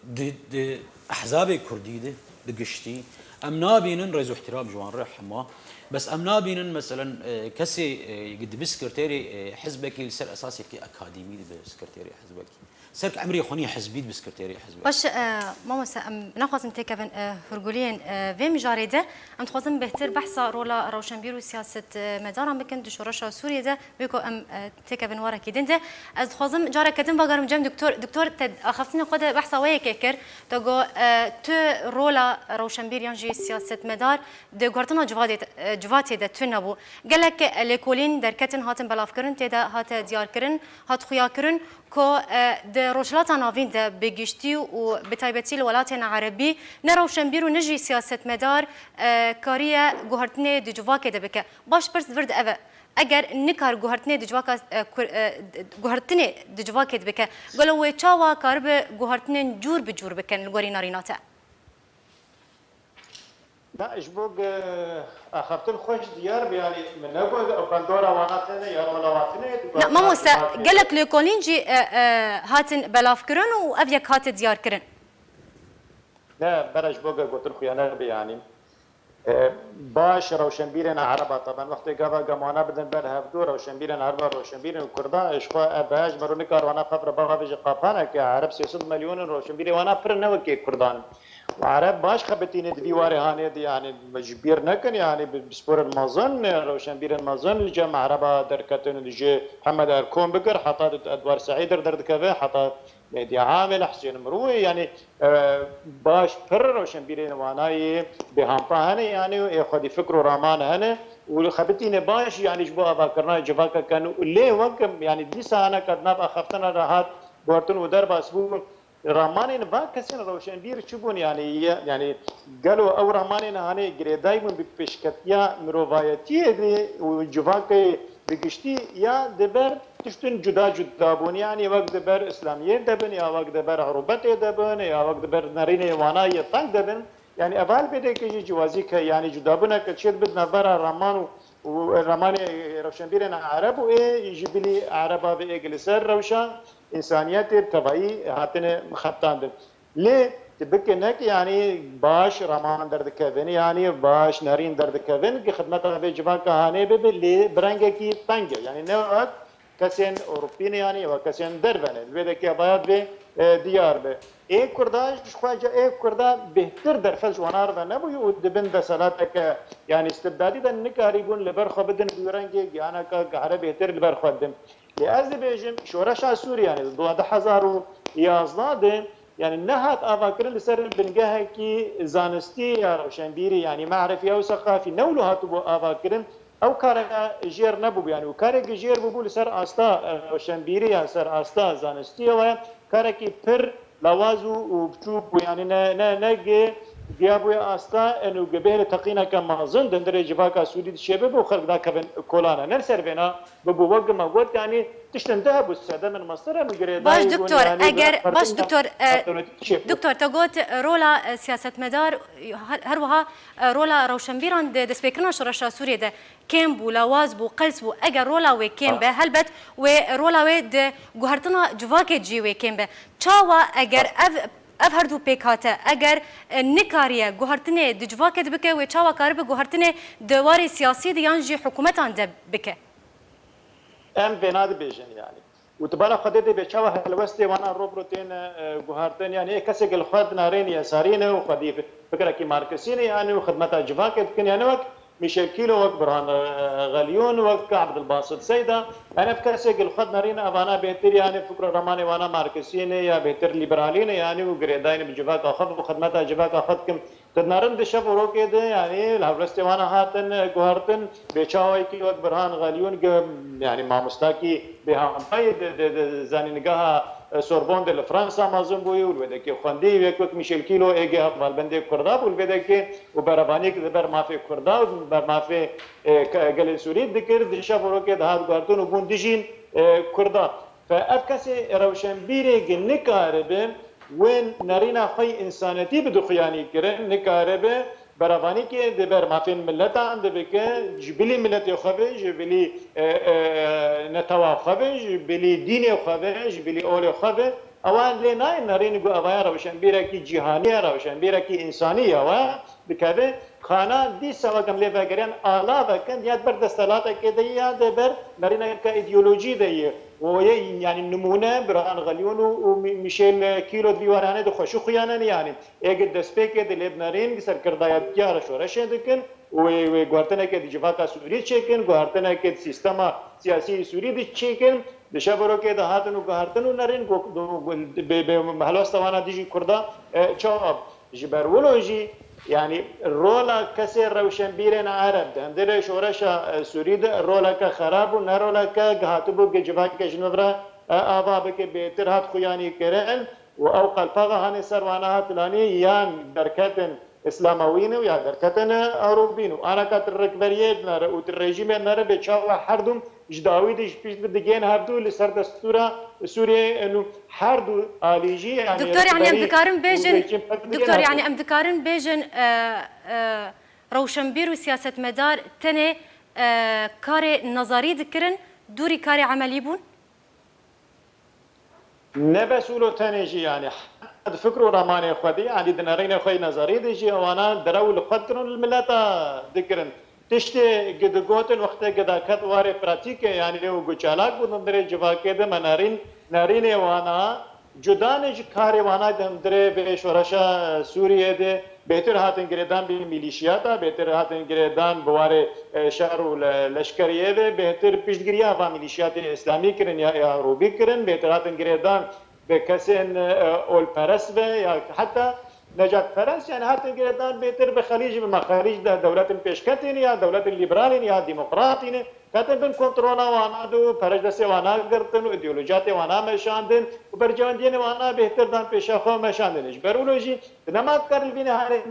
د احزاب كرديده بقشتي امنا بينن رئيس احترام جوان رحمه بس امنا بينن مثلا كسي قد بسكرتيري حزبك السر اساسي كي اكاديمي بسكرتيري حزبك سرك عمري خوني حزبيت بسكرتيري حزبك باش ماما ناخذ انت كفن هرجولين في مجارده ام تخوزم بهتر بحثا رولا روشنبير وسياسه مدار ام بكن دشورشا سوريا ده بيكو ام تكفن ورا كيدن ده از تخوزم جاره كدن باغرم جم دكتور تد اخفتني خد بحثا ويا كيكر تقو تو رولا روشنبير ينجي سياسه مدار دو غورتنا جواتي ده تنبو قالك ليكولين دركتن هاتن بلافكرن تدا هات ديار كرن هات خويا كرن كو د روشلاتا نافين ده بگشتي و بتايبتي الولايات العربي نروشنبير و نجي سياسه مدار كاريه جوهرتني د جواكه ده بك باش برس ورد اف اگر نکار گوهرتنی دجواکا گوهرتنی دجواکت بکه گلوی چاوا کارب گوهرتنی جور بجور بکن لگوری ناریناته لا اجبوق اخفتن خوش ديار يعني من نقول بندورا واناتنا يا ملواتنا لا ما موسى قالك لكولينجي هاتن بلاف كرن وابيك هات ديار كرن لا برج بوقا قلت لكم انا يعني باش روشنبيرنا عربة طبعا وقت قبل قمانا بدن برها بدو روشنبيرنا عربة روشنبيرنا الكردان اشخوا اباج مروني كار وانا خبر بغا بيجي قافانا كعرب 600 مليون روشنبيري وانا فرنا وكي كردان وعرب باش خبتين دواري هاني دي يعني مجبير نكن يعني بسبور المازن روشنبير المازن الجمع عربة دركتن اللي محمد اركون بكر حطات ادوار سعيد درد كذا حطات مهدي عامل حسين مروي يعني باش فر روشنبيرين واناي بهامبا هنا يعني ياخذ فكروا رامان هنا وخبتين باش يعني جبوها فكرنا جفاكا كانوا ليه وكم يعني دي سنه كدنا اخفتنا راحات بورتون ودرب اسبوع رامانين باكسين روشنبير شبون يعني قالوا او رامانين هاني جريدايم بفشكتيا مروفايتي وجفاكا بگشتی یا دبر تشتن جدا بون يعني وقت دبر اسلاميين دبن يا وقت دبر عروبت دبن يا وقت دبر نرين واناي طنق دبن يعني اول بده كي جوازي يعني جدا بنا كشيت بدنا برا رمان ورمان روشنبيرنا عرب وايه يجيب لي عربه باجلسر روشان انسانيات تبعي هاتن مخطان ليه تبكنك يعني باش رمان درد كفن يعني باش نارين درد كفن كي خدمتها في جبان كهاني اللي برنجكي طنجة يعني نوعك كسين أوروبيين يعني وكسين دربنا البيت كي بايات به ديار به إيه كرداش خواجة إيه كردا بهتر در فلج ونار ده نبوي ودبن ده سلاتك يعني استبدادي ده نكاريبون لبرخو بدن بيرنجي يعني كعرب بهتر لبرخو بدن لأذربيجان شورشا سوريا يعني 2011 يعني نهات افاكر لسر بنجاها كي زانستي يا روشنبيري يعني معرفي او ثقافي نولو هاتو افاكر او كارا جير نبو يعني وكارا جير بقول لسر استا روشنبيري يا سر استا زانستي و كارا كي بر لوازو وبتشوب يعني نجي جابوا استا انه جبهه تقينا كما ظن دندر جباكا سودي الشباب وخلق ذاك كولانا نرسل بنا ببو وقت ما قلت يعني تشتن ذهب والساده من مصر مجرد باش دكتور اگر باش دكتور تقول رولا سياسه مدار هروها رولا روشنبيران دسبيكرنا شرشا سوريا ده كم بو لواز بو قلس بو اگر رولا و كم به هلبت و رولا و د جوهرتنا جواك جي و كم به چاوا اگر اف هردو پیکاته اگر نکاریه گوهرتنه دجواکت بکه و چاوا کار به گوهرتنه دوار سیاسی دیان جی حکومتان ده بکه ام بناد بیژن يعني وتبارك خديدي بچاوا هلوستي وانا روبروتين گوهرتن يعني كسي قال خد نارين يسارين وخدي فكره كي ماركسين يعني وخدمتها جواكت كن يعني وقت ميشيل كيلو وقت برهان غليون وقت عبد الباسط سيدا انا بكاسي قال خد نارين افانا بهتر يعني فكره رماني وانا ماركسين يا بهتر ليبرالين يعني وغريداين بجواك اخذ وخدمتها جواك اخذكم تنارن دشب وروكي ده يعني الهولستي وانا هاتن جوهرتن بيچاوي كي وقت برهان غليون يعني ما مستاكي بهاي زانينغها سوربون دل فرنسا مازن بوي والبدك خوندي ويك ميشيل كيلو ايجي اقبال بندي كردا والبدك وبربانيك دبر ما في كردا وبر ما في قال سوري ذكر دشب وروكي ده هات غارتون وبوندجين كردا فافكاسي روشنبيري جنكاربه وين نرينا خي انسانيتي بدخياني كرن نكاربه برافاني كي دبر ما فين ملتا عند بك جبلي ملت يخبي جبلي نتوا خبي جبلي دين يخبي جبلي اول يخبي اوان لنا نرين جو اوان روشنبيره كي جهانيه روشنبيره كي انسانيه و بكذا خانه دي سوا كم لي فاكرين الا كان ياد بردستلات كده يا دبر نرينا كايديولوجي دي وهي يعني نمونه برهان غليون وميشيل كيلو ديوانانه دو خوشو خيانه يعني اجد دسبيك دي لبنارين سر كردايات يا رشورش دكن وغورتنا كد جفاكا سوري تشيكن غورتنا كد سيستما سياسي سوري دي تشيكن دشابرو كد هاتنو غورتنو نرين بهلوستوانا ديجي كردا چوب جبرولوجي يعني رولا كسر روشنبيرنا عرب عندنا شورشا سوريد رولا كخراب ونرولا كهاتبو جفاك جنورا ابابك بيتر هات خياني كرن او قلفغه هاني سروانها تلاني يان دركتن اسلامويين ويا دركتن اوروبيين انا كات الركبريه نار والرجيم نار بچاو حردم جداوي دي بدگين هبدو لسر دستورا سوريا انه حردو اليجي يعني دكتور يعني ام ذكرن بيجن دكتور يعني ام ذكرن بيجن روشنبير وسياسه مدار تنه كاري نظري ذكرن دوري كاري عملي بون نبسولو تنجي يعني فكروا رماني خدي يعني دنارين خوي نظري ديجي وانا درول قدرن الملتا ذكرن تشتي قد قوتن وقت قد كت واري براتيك يعني لو گچالاك بدن دري جواكه ده منارين نارين وانا جدانج كاري وانا دندره به شورشا سوريا ده بهتر هاتن گردان بي ميليشياتا بهتر هاتن گردان بواره شهر لشکریه ده بهتر پیشگیریا و ميليشيات اسلامي کرن یا روبي کرن بهتر هاتن گردان به کسین اول پرس و یا حتی نجات فرنس يعني هاتن گردان بهتر به خلیج به مخارج ده دولت پیشکتین یا دولت لیبرالین یا ديمقراطین كاتن بن كنترولا وانا دو فرجدسي وانا قرتن وايديولوجيات وانا مشاندن وبرجاندين وانا بهتر دان بيشاخو مشاندنش برولوجي نما كارل بين هاري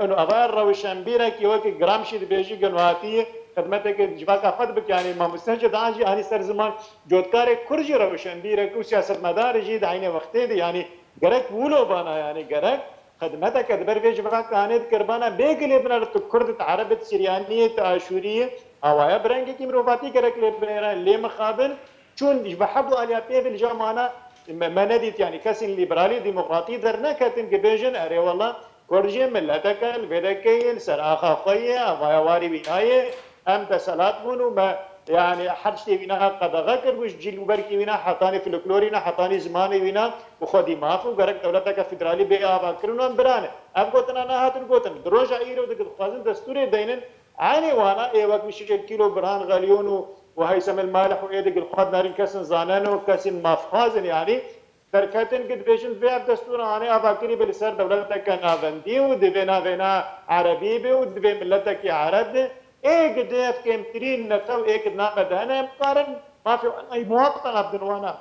انه ابار روشنبيره كي وكي جرامشي بيجي جنواتي خدمتك جواك اخذ بك يعني ما مستنجد عاجي هاني سر زمان جودكار كرجي روشنبيره كو سياسه مدار جي دعينه وقت دي يعني جرك ولو بانا يعني جرك خدمتك دبر في جواك هاني كربانا بيجلي بنا كرد عربه سريانيه اشوريه هوايا برنگی که مروفاتی کرد لیبرال لی مخابن چون بحبو علیا پیف الجامعه ما نديت يعني كسن ليبرالي ديمقراطي درنا كاتن كبيجن اري والله كورجي ملتك البدكين سراخا خويا ما واري بنايه ام تسلات بونو ما يعني حرشتي بنا قد غكر وش جيل بركي بنا حطاني فلكلورينا حطاني زماني بنا وخدي مافو غرق دولتك فدرالي بيا كرنون برانه اب قوتنا نهاتن قوتن دروج ايرو دك خازن دستوري دينن عاني وانا اي وقت مش كيلو بران غليون وهيثم المالح وايدك الخاد نارين كسن زانان وكسن مافخازن يعني تركتن قد بيشن في دستور انا افكري بالسر دولتك نافندي ودبنا بنا عربي بي ودبي ملتك عرب ايه قديف كمترين نتو ايه قد نعمد هنا مقارن ما في اي مواطن عبد الوانا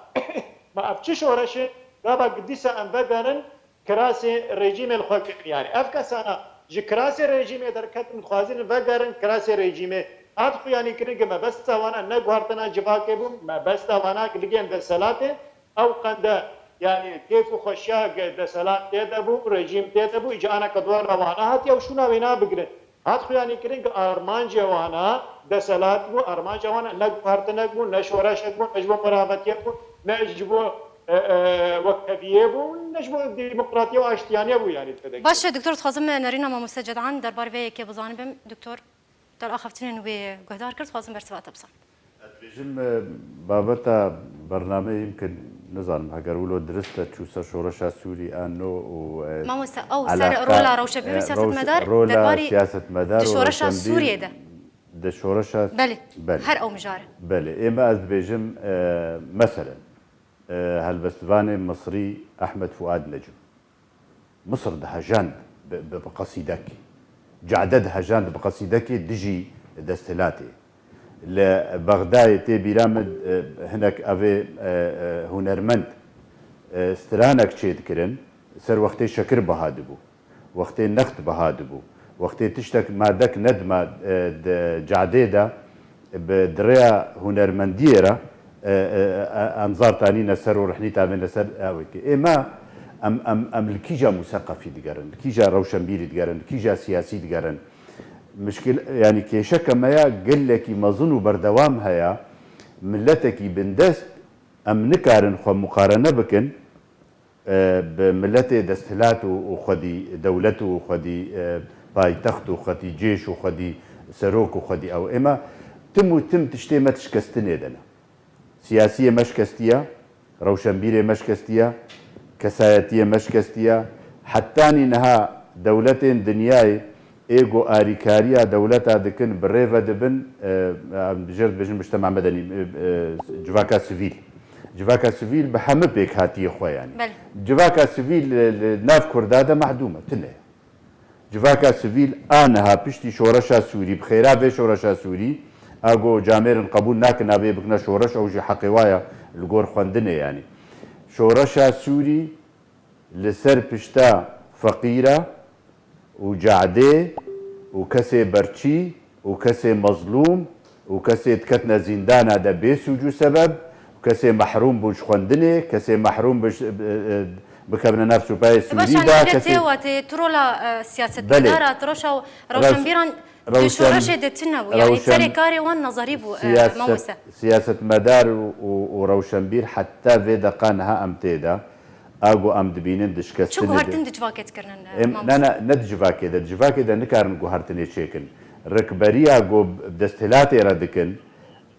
ما افتش ورش رابا قديسة انبدرن كراسي ريجيم الخوك يعني افكسانا جي كراسي ريجيم دركت مخازن فقرن كراسي ريجيم ادخو يعني كريق ما بس وانا نقهرتنا جفاكبو ما بس وانا لقين ده صلاته او قند يعني كيف خشاق ده صلاة تيدبو ريجيم تيدبو اجانا كدوار روانا هاتي او شونا وينا بقرن هاتخو يعني كرينك ارمان جوانا ده صلاة بو ارمان جوانا نقهرتنا بو نشورش بو نجبو مرابطية بو نجبو وكبيه بو نجبو ديمقراطية واشتيانية بو يعني باشه دكتور تخازم نرينا ما مستجد عن دربار في كي بزانبم دكتور در اخفتين وبي قهدار كرت خازم برسوات ابصر بيجم بابتا برنامج يمكن نظام هاجر ولو درست شو شورش سوري انه و ما مست او سر رولا روشبيرو سياسة مدار رولا سياسة مدار شورش سوريا ده شورش بله هر او مجاره بله اما از بيجم مثلا هالبستفاني مصري احمد فؤاد نجم مصر ده هجان بقصيدك جعدد هجان بقصيدك دجي دستلاتي لبغداد تي بيرامد هناك افي هنرمند استرانك تشيد كرن سر وقتي شكر بهادبو وقتي نخت بهادبو وقتي تشتك مادك ندمه جعديده بدريا هنرمنديره انظار تاني نسر ورحني تامن نسر اوكي اما ام الكيجا مثقفي دقرن الكيجا روشنبيري دقرن الكيجا سياسي دقرن مشكل يعني كي شك ما قال لك ما ظنوا بردوام هيا ملتك بندست ام نكارن خو مقارنه بكن بملته دستلات وخدي دولته وخدي بايتخت وخدي جيش وخدي سروك وخدي او اما تم تشتي ما تشكستني دنا سياسيه مشكستيه روشنبيري مشكستيه كسايتيه مشكستيه حتى انها دولتين دنياي ايجو اريكاريا دولتها دكن بريفا دبن بجرد بجن مجتمع مدني جواكا سيفيل جواكا سيفيل بحمد بيك هاتي اخويا يعني جواكا سيفيل ناف كرداده محدومه تنه جواكا سيفيل انها بشتي شورشا سوري بخيرا في شورشا سوري اجو جامير قبول ناكن ابي بكنا شورش او جي حقيوايا الجور خواندنه يعني شورشا سوري لسر بشتا فقيره وجعدي وكسي برشي وكسي مظلوم وكسي تكتنا زندانا دا بيسوجو سبب وكسي محروم بوش خوندني كسي محروم بش بكبنا نفسه باي سوري دا كسي واتي ترولا سياسة مدارة تروشا روشنبيران شورشة دتنبو يعني تسري كاري وان نظري بو موسى سياسة مدار وروشنبير حتى في دقانها امتيدا اگو ام دبینن دشکستن شو گوهرتن دجواکت کردن نه ندجواکه دجواکه ده نکارن گوهرتنی چیکن رکبریا گو دستلات را دکن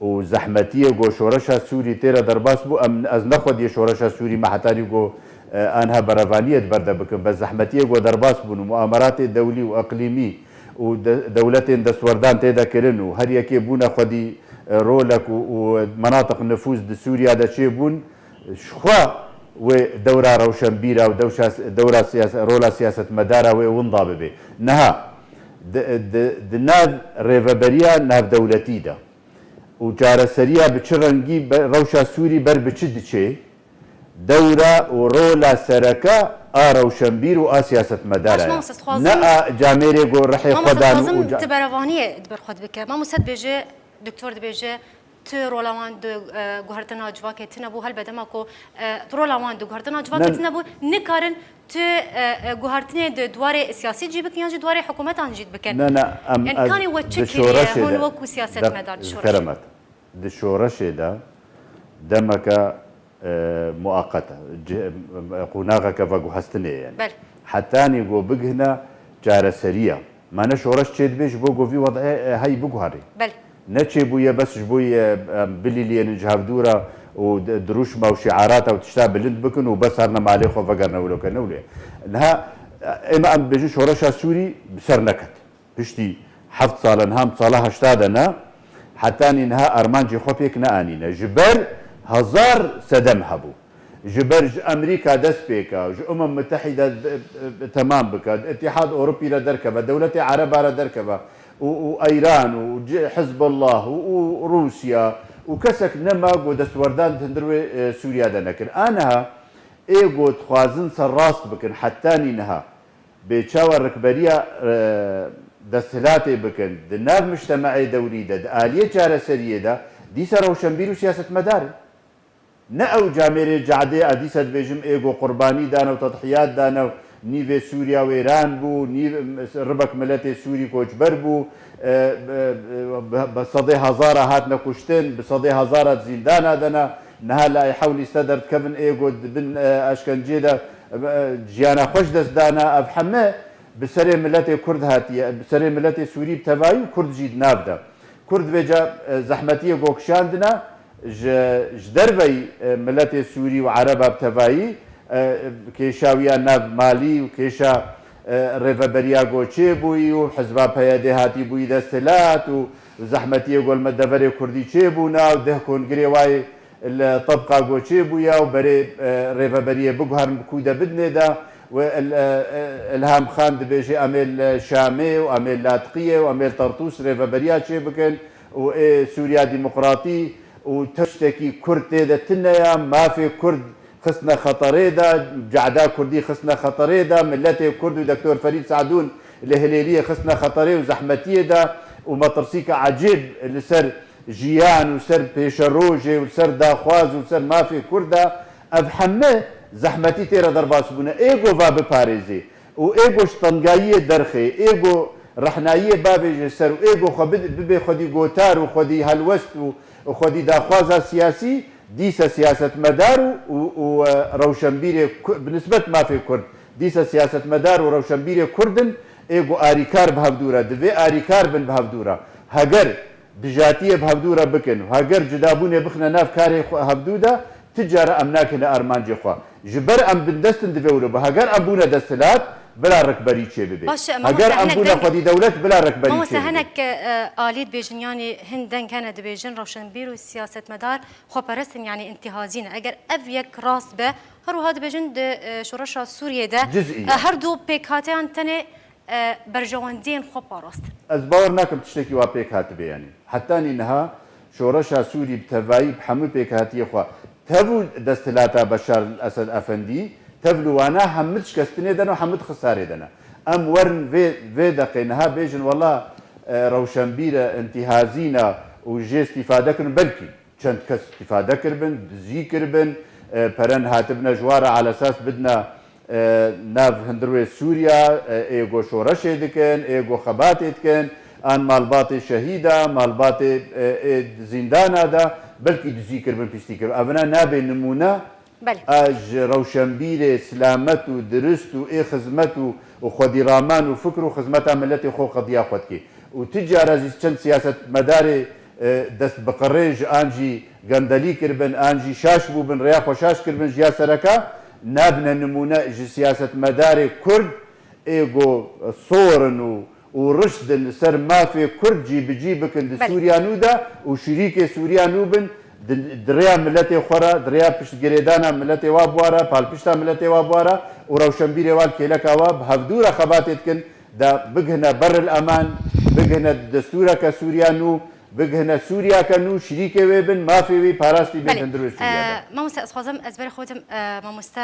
و زحمتیه گو شورشا سوری تیرا درباس بو ام از نخود شورشا سوری محتاری گو انها برافانیت برده بکن بس زحمتیه گو درباس بون مؤامرات دولي و اقلیمی و دولتين دستوردان تيدا كرن و هر يكي بونا خدي رولك و مناطق نفوذ سوريا دا شي بون شخوا ودورة روشنبيرة ودورة سياسة رولا سياسة مدارة ونضاب به نها ناف ريفابريا ناف دولتي دا وجارة سريا بتشرنجي روشا سوري بر بتشد شيء دورة ورولا سركا روشنبير وسياسة مدارة نا جاميري جو رحي خدان تبرفانية دبر خد بك ما مسد بيجي دكتور بيجي ترولوان دو جوهرتنا جواكي تنبو هل بدماكو ترولوان دو جوهرتنا جواكي تنبو نكارن ت جوهرتنا دو دواري سياسي جيبك يانجي دواري حكومات انجيد بكن لا يعني كان يوتشكي هون وكو سياسة مدار الشورش كرمت الشورش ده دمك مؤقتة قناغة كفاقو هستني يعني بل حتى نيجو بجهنا جارة سريع ما نشورش تشيد بيش بوجو في وضع هاي بوجهاري بل نتشي بويا بس بويا بلي نجهب دورة ودروش ما وشعارات او تشتاب بلند بكن وبس هرنا مالي خو فقرنا ولو كنولي انها اما ام بيجي شورش سوري بسر نكت بشتي حفظ صالة نهام صالة هشتادنا حتى انها ارمانجي خوبيك نانينا جبر هزار سدم هبو جبر امريكا دست بيكا متحده تمام بك اتحاد اوروبي لدركبه دوله عرب على دركبه وايران وحزب الله وروسيا وكسك نما ودست وردان تندروي سوريا دنكن انا ايغو تخوازن سراست بكن حتى انها بتشاور ركبريه دستلاتي بكن دناف مجتمعي دولي ده آلية جارة سرية ده دي سر روشنبير وسياسة مداري نأو جاميري جعدي أديسة بيجم إيغو قرباني دانا وتضحيات دانا نيفي سوريا وإيران بو نيف ربك ملتي سوري كوجبر بو بصدي هزارة هاتنا كشتن بصدي هزارة زندانا دانا نها لا يحاول يستدر كفن إيغو بن أشكنجي ده جيانا خوش دست دانا أفحمه بسري ملتي كرد هاتية بسري ملتي سوري بتباي وكرد جيد نابدا كرد بيجا زحمتية قوكشاندنا جدربي ملتي سوري وعربة بتباي كيشاويا ناف مالي وكيشا ريفابريا قوشي بوي وحزبا بيادي هاتي بوي دستلات وزحمتية قول مدفري كردي چيبونا وده كونغري واي الطبقة قوشي بويا وبري ريفابريا بقهر مكودة بدني دا والهام خان دبيجي اميل شامي واميل لاذقيه واميل طرطوس ريفابريا شي بكن وسوريا ديمقراطي وتشتكي كرد دا تنيا ما في كرد خصنا خطري دا جعدا كردي خصنا خطري دا ملتي كرد ودكتور فريد سعدون الهليليه خصنا خطري وزحمتيه دا ومطرسيكا عجيب اللي سر جيان وسر بيشروجي وسر داخواز وسر ما في كردا افحمه زحمتي تيرا درباس بونا ايغو فا بباريزي و ايغو شطنقاية درخي ايغو رحناية بابي جسر و ايغو ببي خدي قوتار و خدي هلوست و خدي داخوازا سياسي ديسا سياسة مدار و روشنبيري بالنسبة ما في كرد ديسا سياسة مدار و روشنبيري كردن ايغو آريكار بهفدورا دفي آريكار بن بهفدورا هاگر دجاتية بهفدورا بكن هاگر جدابوني بخنا ناف كاري هفدودا تجارة أمناكنا أرمان جخوا جبر أم بندستن دفعوا بهاجر أبونا دستلات بلا ركبري شيء ببي هاجر أبونا خدي دولة بلا ركبري شيء ما سهنك آليد بيجن يعني هندن كان دبيجن روشنبير وسياسة مدار خبرسن يعني انتهازين أجر أفيك راس به هرو هذا بيجن شورشة سوريا ده هردو بيكاتيان تاني برجواندين خبراست أزبار ناكم تشتكي وابيك هاتبي يعني حتى إنها شورشة سوري بتفاي بحمل بيك هاتي خوا تبو دستلاتا بشار الأسد أفندي تبلو وانا حمدش كستني دنا وحمد خساري دنا أم ورن في دقينها بيجن والله روشنبيرة انتهازينا وجي استفادة كرن بلكي چند كس استفادة كربن دزي كربن برن هاتبنا جوارة على أساس بدنا ناف هندروي سوريا ايغو شورشي دكن ايغو خباتي دكن ان مالباتي شهيدة مالباتي زندانا دا بلكي دزيكر من بيستيكر ابنا نابي نمونه اج روشنبيري سلامته درسته اي خدمته وخدي رامان وفكره خدمتها ملتي خو قضيه خدكي وتجاره زي سياسه مداري دست بقريج انجي غندلي كربن انجي شاشبو بن رياح وشاش كربن جيا سركا نابنا نمونه سياسه مداري كرد ايغو صورن ورشد سر ما في كرد جيبك سوريا نودا وشريك سوريا نوبن دريا ملتي خورا دريا بشت جريدانا ملتي وابوارا بالبشتا ملتي وابوارا وروشنبيري والكيلكا واب هفدورا خباتتكن دا بقهنا بر الامان بقهنا دستورا كسوريا نو بقهنا سوريا كنو شريك ويبن ما في وي باراستي بين هندرو سوريا ما مست اسخازم ازبر خوتم ما مست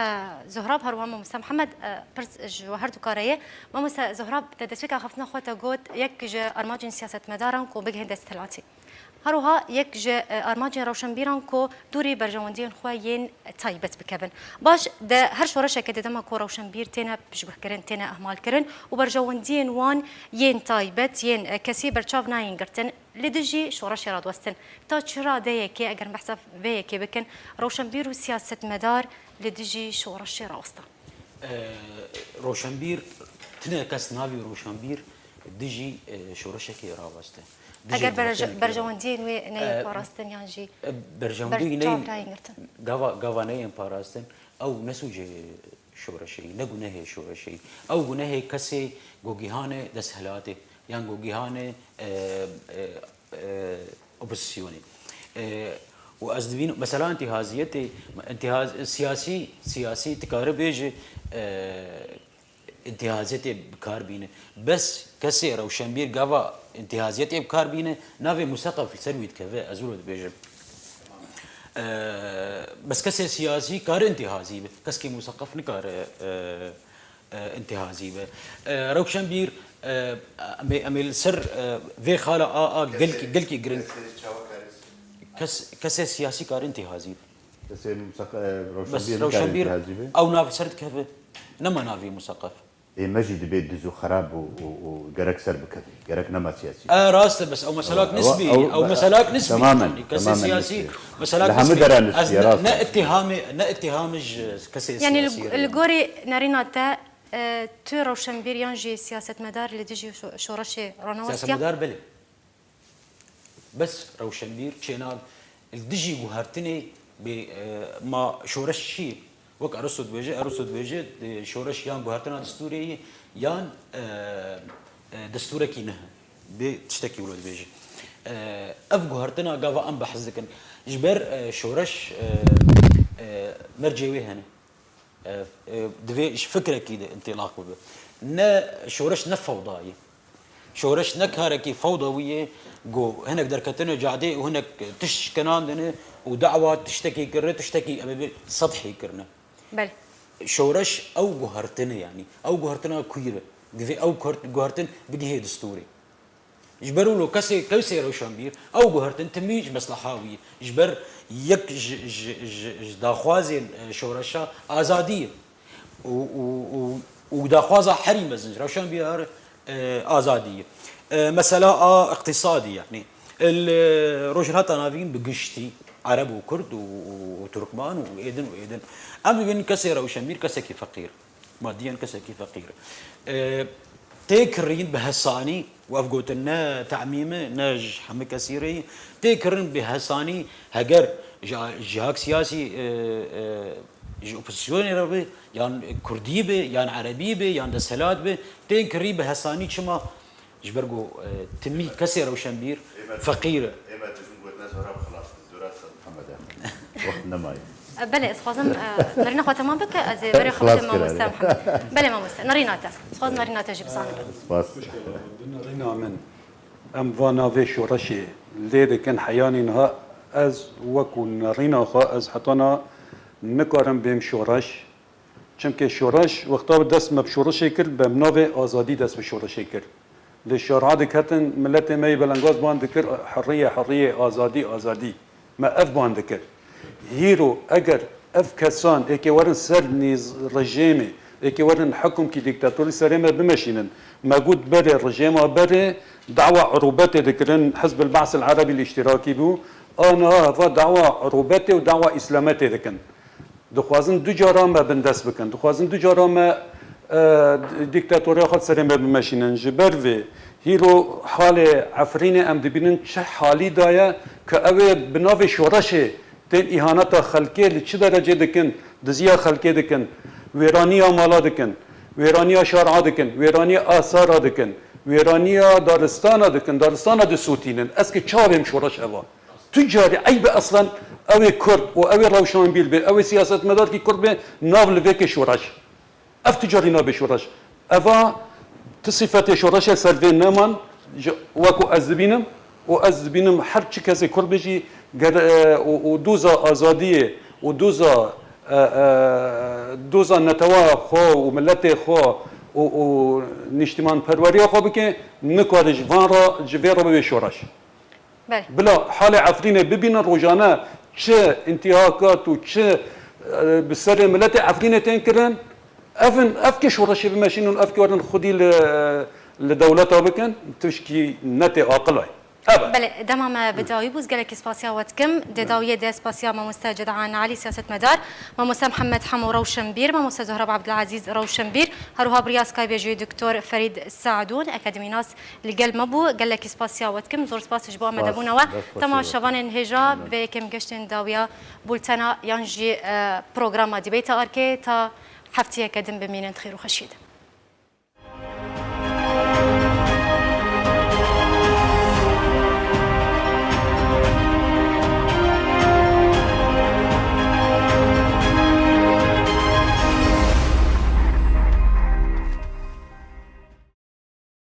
زهراب هروان ما مست محمد برس جوهرتو كاريه ما مست زهراب تدسويكا خفنا خوتا قوت يك ارماجن سياسه مدارن كو بقهن دستلاتي هروها یک ج ارماجین روشنبیران کو دوری برجواندین خوین تایبت بکبن باش ده هر شورش که دما کو روشنبیر تینا بشبه کرن تینا اهمال کرن و برجواندین وان ین تایبت ین کسی برچاو ناین گرتن لدجی شورش راد وستن تا چرا ده کی اگر بحث به کی بکن روشنبیر و سیاست مدار لدجی شورش راوستا روشنبیر تنه کس ناوی روشنبیر دجی شورش کی راوسته اگر برجواندین و نه پاراستن یانجی برجواندین گاوا نه پاراستن او نسوج شورشی نگونه شورشی او گونه کسی گوگیهان دسهلاته یان گوگیهان اپوزیسیونی و از دبین مثلا انتهاز سیاسی تکاره بیجه انتهازیت بکار بینه بس کسی روشنبیر گاوا انتهازیت بکار بینه ناوی مثقف سرویت که ازولد بیجه بس کسی سیاسی کار انتهازی به کسی مثقف نکار انتهازی به روشنبیر امیل سر وی خاله گلکی گرن کسی سیاسی کار انتهازی بس روشنبیر او ناوی سرد که نما ناوی مثقف مجد بيت دزو خراب وقرك سرب كذي قرك نما سياسي راسته بس او مسالاك نسبي او مسالاك نسبي تماما كسي سياسي مسالاك نسبي نا اتهامج كسي يعني سياسي الجوري نارينا تا تو روشنبير ينجي سياسة مدار اللي تجي شورشي رونوسيا سياسة مدار بلي بس روشنبير تشينال الدجي جوهرتني ما شورشي وك ارسد بيجي شورش يان جوهرتنا دستوري يان دستورة كينه بتشتكي ولد بيجي اف جوهرتنا قاوا ام بحزكن جبر شورش مرجوي هنا دفي ايش فكره كده انطلاق به نا شورش نفوضاي شورش نكاركي فوضويه جو هناك دركتنا جعدي وهناك تش كنان ودعوه تشتكي كرنا تشتكي سطحي كرنا بل شورش او جوهرتنا يعني او جوهرتنا كويره دفي او جوهرتن بدي هي دستوري يجبروا له كسي روشنبير او جوهرتن تميج مصلحاويه يجبر يك داخوازي شورشا ازاديه وداخوازا حريم زنج روشنبير ازاديه مساله اقتصادي يعني الروجرات نافين بقشتي عرب وكرد وتركمان وايدن اما بين كسي روشنبير كسكي فقير ماديا كسكي فقير تكرين بهساني وافقوتنا تعميمه ناج حمي كثيري تكرين بهساني هجر جهاك سياسي اوبوزيسيوني ربي يعني كردي به يعني عربي به يعني دسهلات به تكري بهساني شما جبرجو تمي كسر روشنبير فقيره ايما تجون ناس خلاص الدراسه محمد وقتنا ماي بله اسخازم نرينا خو تمام بك از بري خو تمام مستم بله ما مست نريناتا اسخاز نريناتا جيب صانب سپاس نرينا من ام فانا في شورشي ليد كان حياني نها از وكو نرينا خو از حطنا نكارم بهم شورش چونکه شورش وقتا دست مبشورش کر به مناوی آزادی دست به شورش کر لشارع دکتن ملت می بلنگاز باند کر حریه آزادی ما اف باند کر هیرو اگر اف کسان اکی ورن سر نیز رژیمه اکی ورن حکم کی دیکتاتوری سرمه بمشینن موجود بره رژیم بره دعوة عروبات ذكرن حزب البعث العربي الاشتراكي بو انا هذا دعوة عروبات ودعوة اسلامات ذكن دخوازن دو جارا ما بندس بکن دخوازن دو جارا ما دیکتاتوری خود سریم بمشینن جبر و هیرو حال عفرین ام دبینن چه حالی دایا که اوه بناو شورشه تین ایهانات خلقی لچه درجه دکن دزیا خلقی دکن ویرانی مالا دکن ویرانی شارعا دکن ویرانی آثار دکن ویرانی دارستان دکن دارستان دسوتینن اسکه چاویم شورش اوا تجاری عیب اصلا اوه کرد و اوه روشنبیر به اوه سیاست مدار کی کرد به ناو لوک شورش اف تجاری ناو شورش اوا تصفات شورش سلفین نمان وکو ازبینم و ازبینم هر چی کسی کرد بجی و دوزا آزادیه و دوزا نتوا خو و ملت خو و نشتمان پروری خو بکه نکارج وان را جویر رو به شورش بله. بلا حال عفرینه ببینن روزانه چه انتهاکات و چه بسر ملت عفرینه تنکرن افك شورشي بماشين افك ورن خدي لدولتها بكن تشكي نتي عاقله بله دمام بداوي بوز قالك اسباسيا واتكم داويه دي اسباسيا ما مستجد عن علي سياسه مدار ما موسى محمد حمو روشنبير ما موسى زهراب عبد العزيز روشنبير هروها برياس كاي بيجي دكتور فريد السعدون اكاديمي ناس لقل مبو قال لك اسباسيا واتكم زور سباس جبوا مدبونا و تما شبان انهجا بكم قشتن داويه بولتنا ينجي بروجرام ديبيتا اركي تا حفتيه كدم بمين خير وخشيد